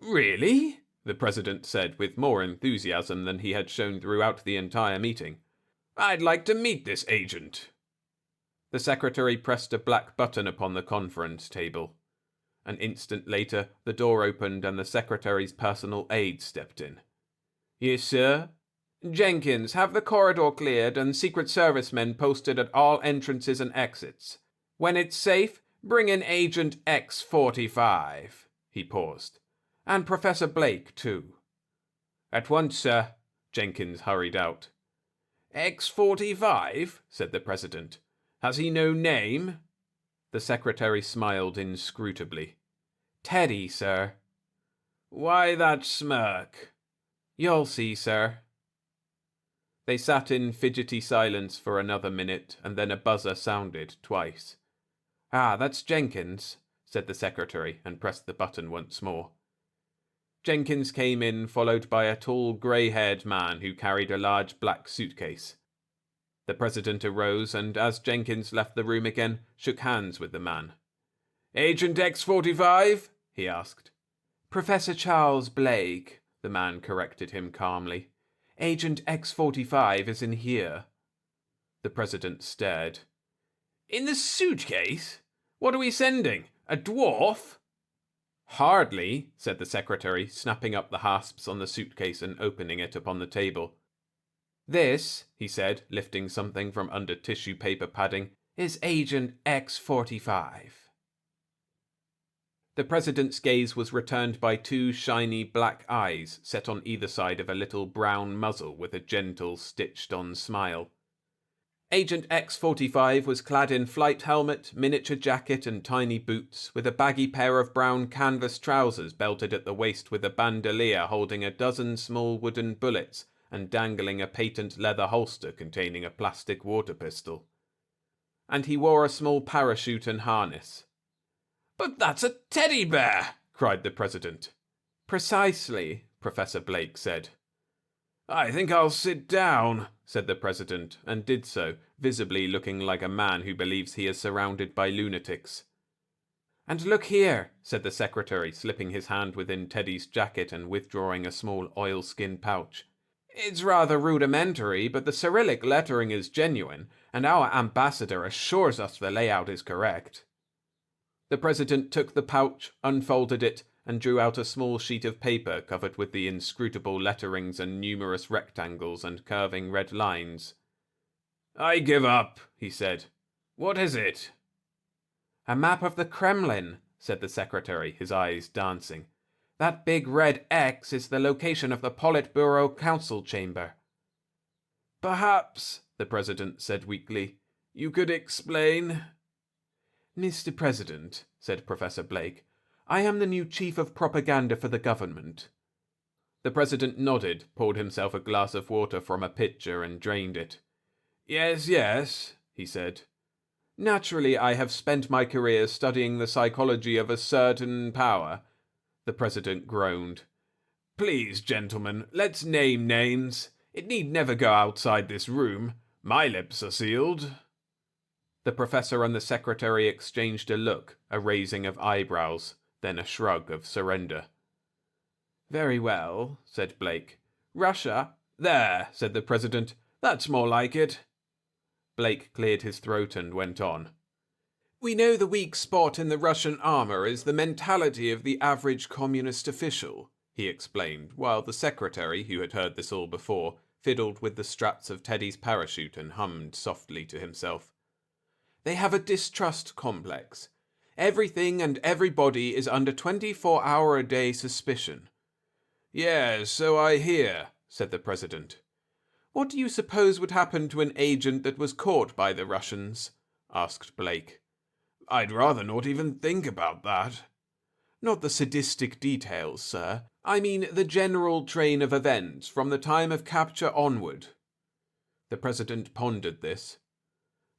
[SPEAKER 1] Really? The president said with more enthusiasm than he had shown throughout the entire meeting. I'd like to meet this agent. The secretary pressed a black button upon the conference table. An instant later, the door opened and the secretary's personal aide stepped in. Yes, sir? Jenkins, have the corridor cleared and Secret Service men posted at all entrances and exits. When it's safe, bring in Agent X-45. He paused. And Professor Blake, too. At once, sir. Jenkins hurried out. X-45? Said the president. Has he no name? The secretary smiled inscrutably. Teddy, sir. Why that smirk? You'll see, sir. They sat in fidgety silence for another minute, and then a buzzer sounded twice. Ah, that's Jenkins, said the secretary, and pressed the button once more. Jenkins came in, followed by a tall, grey-haired man who carried a large black suitcase. The president arose, and as Jenkins left the room again, shook hands with the man. Agent X-45? He asked. Professor Charles Blake, the man corrected him calmly. Agent X-45 is in here. The president stared. In the suitcase? What are we sending? A dwarf? Hardly, said the secretary, snapping up the hasps on the suitcase and opening it upon the table. This, he said, lifting something from under tissue paper padding, is Agent X-45. The president's gaze was returned by two shiny black eyes set on either side of a little brown muzzle with a gentle, stitched-on smile. Agent X-45 was clad in flight helmet, miniature jacket and tiny boots, with a baggy pair of brown canvas trousers belted at the waist with a bandolier holding a dozen small wooden bullets and dangling a patent leather holster containing a plastic water pistol. And he wore a small parachute and harness. But that's a teddy bear, cried the president. Precisely, Professor Blake said. I think I'll sit down, said the President, and did so, visibly looking like a man who believes he is surrounded by lunatics. "And look here," said the Secretary, slipping his hand within Teddy's jacket and withdrawing a small oilskin pouch. "It's rather rudimentary, but the Cyrillic lettering is genuine, and our ambassador assures us the layout is correct." The President took the pouch, unfolded it, and drew out a small sheet of paper covered with the inscrutable letterings and numerous rectangles and curving red lines. "I give up," he said. "What is it?" "A map of the Kremlin," said the Secretary, his eyes dancing. "That big red X is the location of the Politburo Council Chamber." "Perhaps," the President said weakly, "you could explain?" "Mr. President," said Professor Blake, "I am the new Chief of Propaganda for the government." The President nodded, poured himself a glass of water from a pitcher and drained it. "Yes, yes," he said. "Naturally, I have spent my career studying the psychology of a certain power," the President groaned. "Please, gentlemen, let's name names. It need never go outside this room. My lips are sealed." The Professor and the Secretary exchanged a look, a raising of eyebrows, then a shrug of surrender. "Very well," said Blake. "Russia—" "There," said the President. "That's more like it." Blake cleared his throat and went on. "We know the weak spot in the Russian armor is the mentality of the average communist official," he explained, while the Secretary, who had heard this all before, fiddled with the straps of Teddy's parachute and hummed softly to himself. "They have a distrust complex. Everything and everybody is under 24-hour-a-day suspicion." "Yes, so I hear," said the President. "What do you suppose would happen to an agent that was caught by the Russians?" asked Blake. "I'd rather not even think about that." "Not the sadistic details, sir. I mean the general train of events from the time of capture onward." The President pondered this.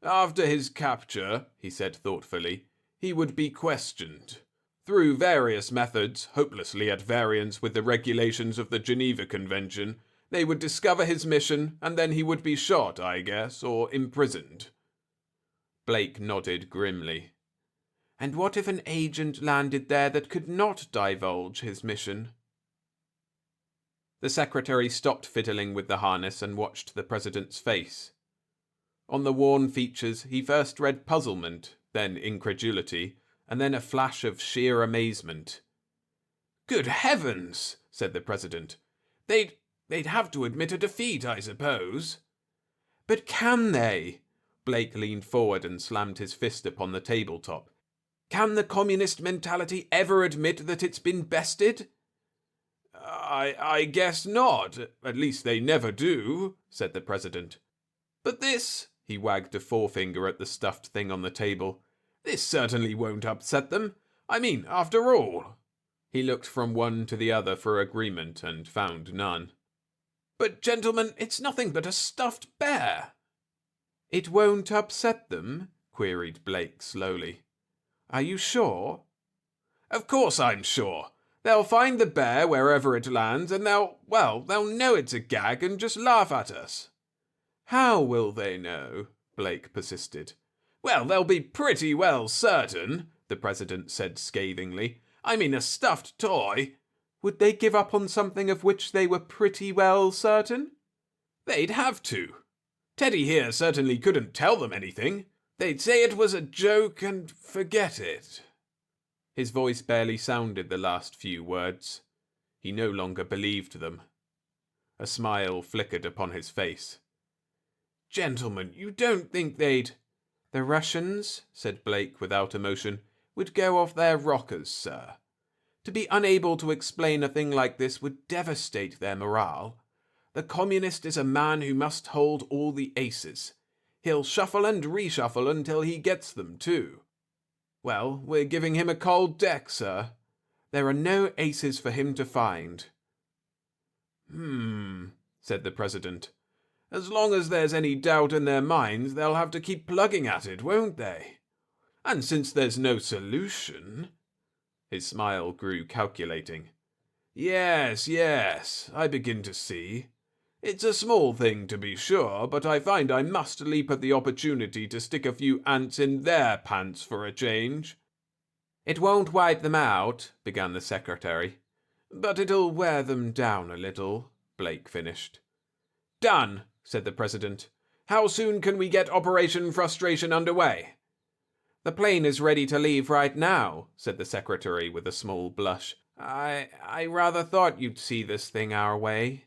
[SPEAKER 1] "After his capture," he said thoughtfully, "he would be questioned. Through various methods, hopelessly at variance with the regulations of the Geneva Convention, they would discover his mission, and then he would be shot, I guess, or imprisoned." Blake nodded grimly. "And what if an agent landed there that could not divulge his mission?" The Secretary stopped fiddling with the harness and watched the President's face. On the worn features he first read puzzlement, then incredulity, and then a flash of sheer amazement. "Good heavens!" said the President. They'd have to admit a defeat, I suppose." "But can they?" Blake leaned forward and slammed his fist upon the tabletop. "Can the communist mentality ever admit that it's been bested?" I guess not. At least they never do," said the President. "But this," he wagged a forefinger at the stuffed thing on the table, "this certainly won't upset them. I mean, after all." He looked from one to the other for agreement and found none. "But, gentlemen, it's nothing but a stuffed bear." "It won't upset them?" queried Blake slowly. "Are you sure?" "Of course I'm sure. They'll find the bear wherever it lands, and they'll know it's a gag and just laugh at us." "How will they know?" Blake persisted. "Well, they'll be pretty well certain," the President said scathingly. "I mean, a stuffed toy." "Would they give up on something of which they were pretty well certain?" "They'd have to. Teddy here certainly couldn't tell them anything. They'd say it was a joke and forget it." His voice barely sounded the last few words. He no longer believed them. A smile flickered upon his face. "Gentlemen, you don't think they'd—" "The Russians," said Blake without emotion, "would go off their rockers, sir. To be unable to explain a thing like this would devastate their morale. The communist is a man who must hold all the aces. He'll shuffle and reshuffle until he gets them, too. Well, we're giving him a cold deck, sir. There are no aces for him to find." Said the President. "As long as there's any doubt in their minds, they'll have to keep plugging at it, won't they? And since there's no solution—" His smile grew calculating. Yes, I begin to see. It's a small thing to be sure, but I find I must leap at the opportunity to stick a few ants in their pants for a change." "It won't wipe them out," began the secretary. "But it'll wear them down a little," Blake finished. "Done," said the president. "How soon can we get Operation Frustration underway?" "The plane is ready to leave right now," said the secretary with a small blush. I rather thought you'd see this thing our way."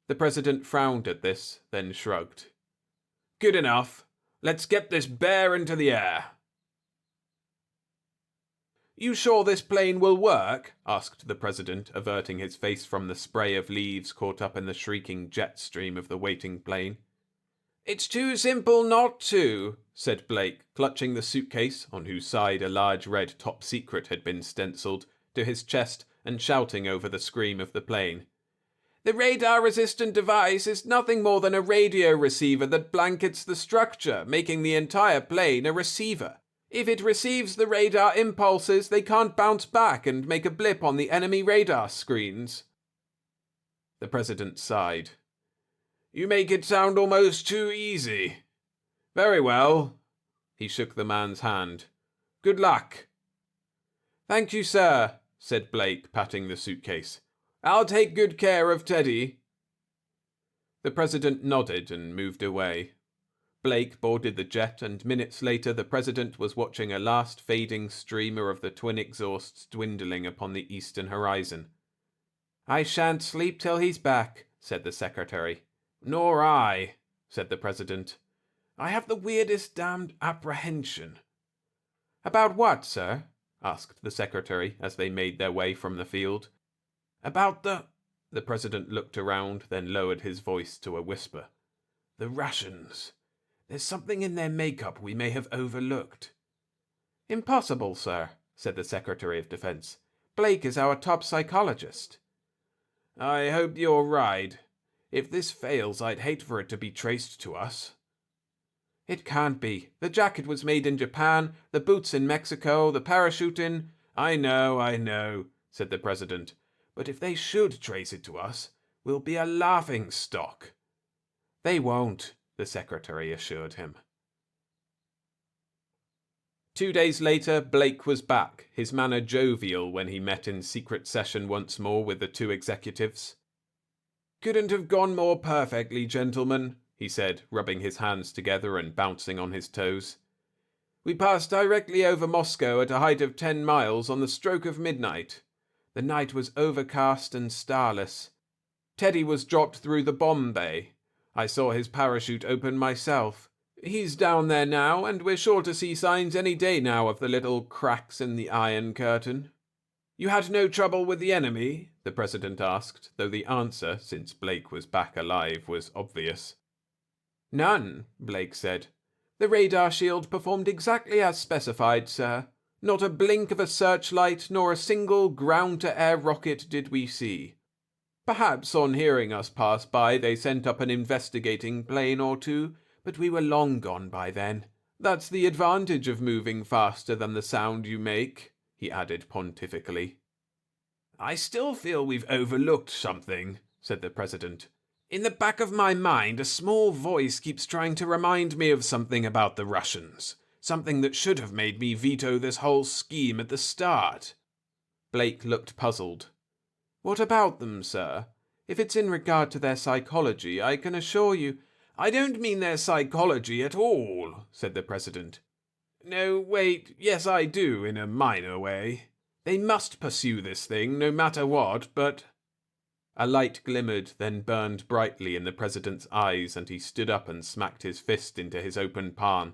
[SPEAKER 1] The president frowned at this, then shrugged. "Good enough. Let's get this bear into the air." "You sure this plane will work?" asked the president, averting his face from the spray of leaves caught up in the shrieking jet stream of the waiting plane. "It's too simple not to," said Blake, clutching the suitcase, on whose side a large red top secret had been stenciled, to his chest and shouting over the scream of the plane. "The radar-resistant device is nothing more than a radio receiver that blankets the structure, making the entire plane a receiver. If it receives the radar impulses, they can't bounce back and make a blip on the enemy radar screens." The president sighed. "You make it sound almost too easy." "Very well." He shook the man's hand. "Good luck." "Thank you, sir," said Blake, patting the suitcase. "I'll take good care of Teddy." The president nodded and moved away. Blake boarded the jet, and minutes later the president was watching a last fading streamer of the twin exhausts dwindling upon the eastern horizon. "I shan't sleep till he's back," said the secretary. "Nor I," said the president. "I have the weirdest damned apprehension." "About what, sir?" asked the secretary as they made their way from the field. "About the president looked around, then lowered his voice to a whisper. "The Russians. There's something in their makeup we may have overlooked." "Impossible, sir," said the Secretary of Defense. "Blake is our top psychologist." "I hope you're right. If this fails, I'd hate for it to be traced to us." "It can't be. The jacket was made in Japan, the boots in Mexico, the parachute in—" I know," said the president. "But if they should trace it to us, we'll be a laughing stock." "They won't," the secretary assured him. 2 days later, Blake was back, his manner jovial when he met in secret session once more with the two executives. "Couldn't have gone more perfectly, gentlemen," he said, rubbing his hands together and bouncing on his toes. "We passed directly over Moscow at a height of 10 miles on the stroke of midnight. The night was overcast and starless. Teddy was dropped through the bomb bay. I saw his parachute open myself. He's down there now, and we're sure to see signs any day now of the little cracks in the Iron Curtain." "You had no trouble with the enemy?" the president asked, though the answer, since Blake was back alive, was obvious. "None," Blake said. "The radar shield performed exactly as specified, sir. Not a blink of a searchlight, nor a single ground-to-air rocket did we see. Perhaps on hearing us pass by they sent up an investigating plane or two, but we were long gone by then. That's the advantage of moving faster than the sound you make," he added pontifically. "I still feel we've overlooked something," said the president. "In the back of my mind, a small voice keeps trying to remind me of something about the Russians. Something that should have made me veto this whole scheme at the start." Blake looked puzzled. "What about them, sir? If it's in regard to their psychology, I can assure you—" "I don't mean their psychology at all," said the president. "No, wait, yes I do, in a minor way. They must pursue this thing, no matter what, but—" A light glimmered, then burned brightly in the president's eyes, and he stood up and smacked his fist into his open palm.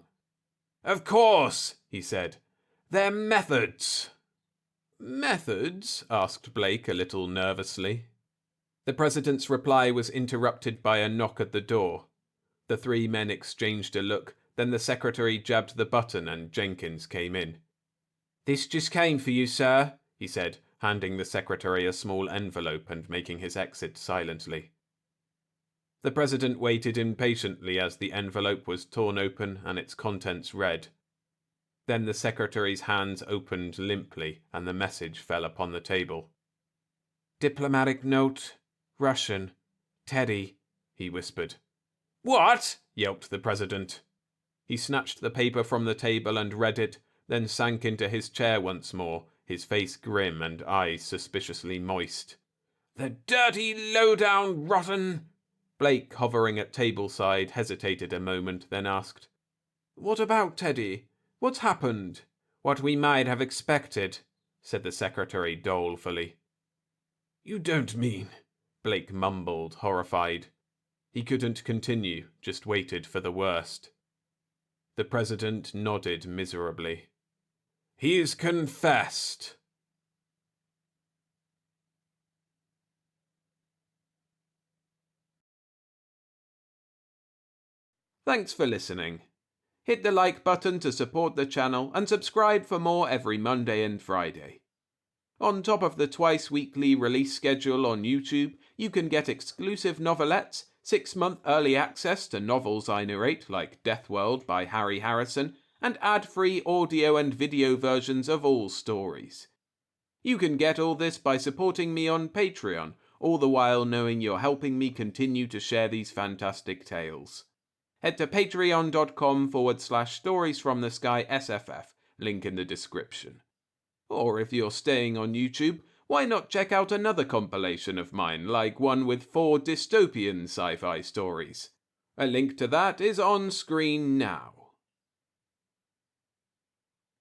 [SPEAKER 1] "Of course," he said. "Their methods." "Methods?" asked Blake a little nervously. The president's reply was interrupted by a knock at the door. The three men exchanged a look, then the secretary jabbed the button and Jenkins came in. "This just came for you, sir," he said, handing the secretary a small envelope and making his exit silently. The president waited impatiently as the envelope was torn open and its contents read. Then the secretary's hands opened limply and the message fell upon the table. "Diplomatic note, Russian. Teddy, he whispered. What? Yelped the president. He snatched the paper from the table and read it, then sank into his chair once more, his face grim and eyes suspiciously moist. The dirty, low-down, rotten... Blake, hovering at tableside, hesitated a moment, then asked, What about Teddy? What's happened? What we might have expected, said the secretary dolefully. You don't mean... Blake mumbled, horrified. He couldn't continue, just waited for the worst. The president nodded miserably. He's confessed. Thanks for listening. Hit the like button to support the channel and subscribe for more every Monday and Friday. On top of the twice-weekly release schedule on YouTube, you can get exclusive novelettes, 6-month early access to novels I narrate like Death World by Harry Harrison, and ad-free audio and video versions of all stories. You can get all this by supporting me on Patreon, all the while knowing you're helping me continue to share these fantastic tales. Head to patreon.com/storiesfromthesky_SFF, link in the description. Or if you're staying on YouTube, why not check out another compilation of mine, like one with 4 dystopian sci-fi stories? A link to that is on screen now.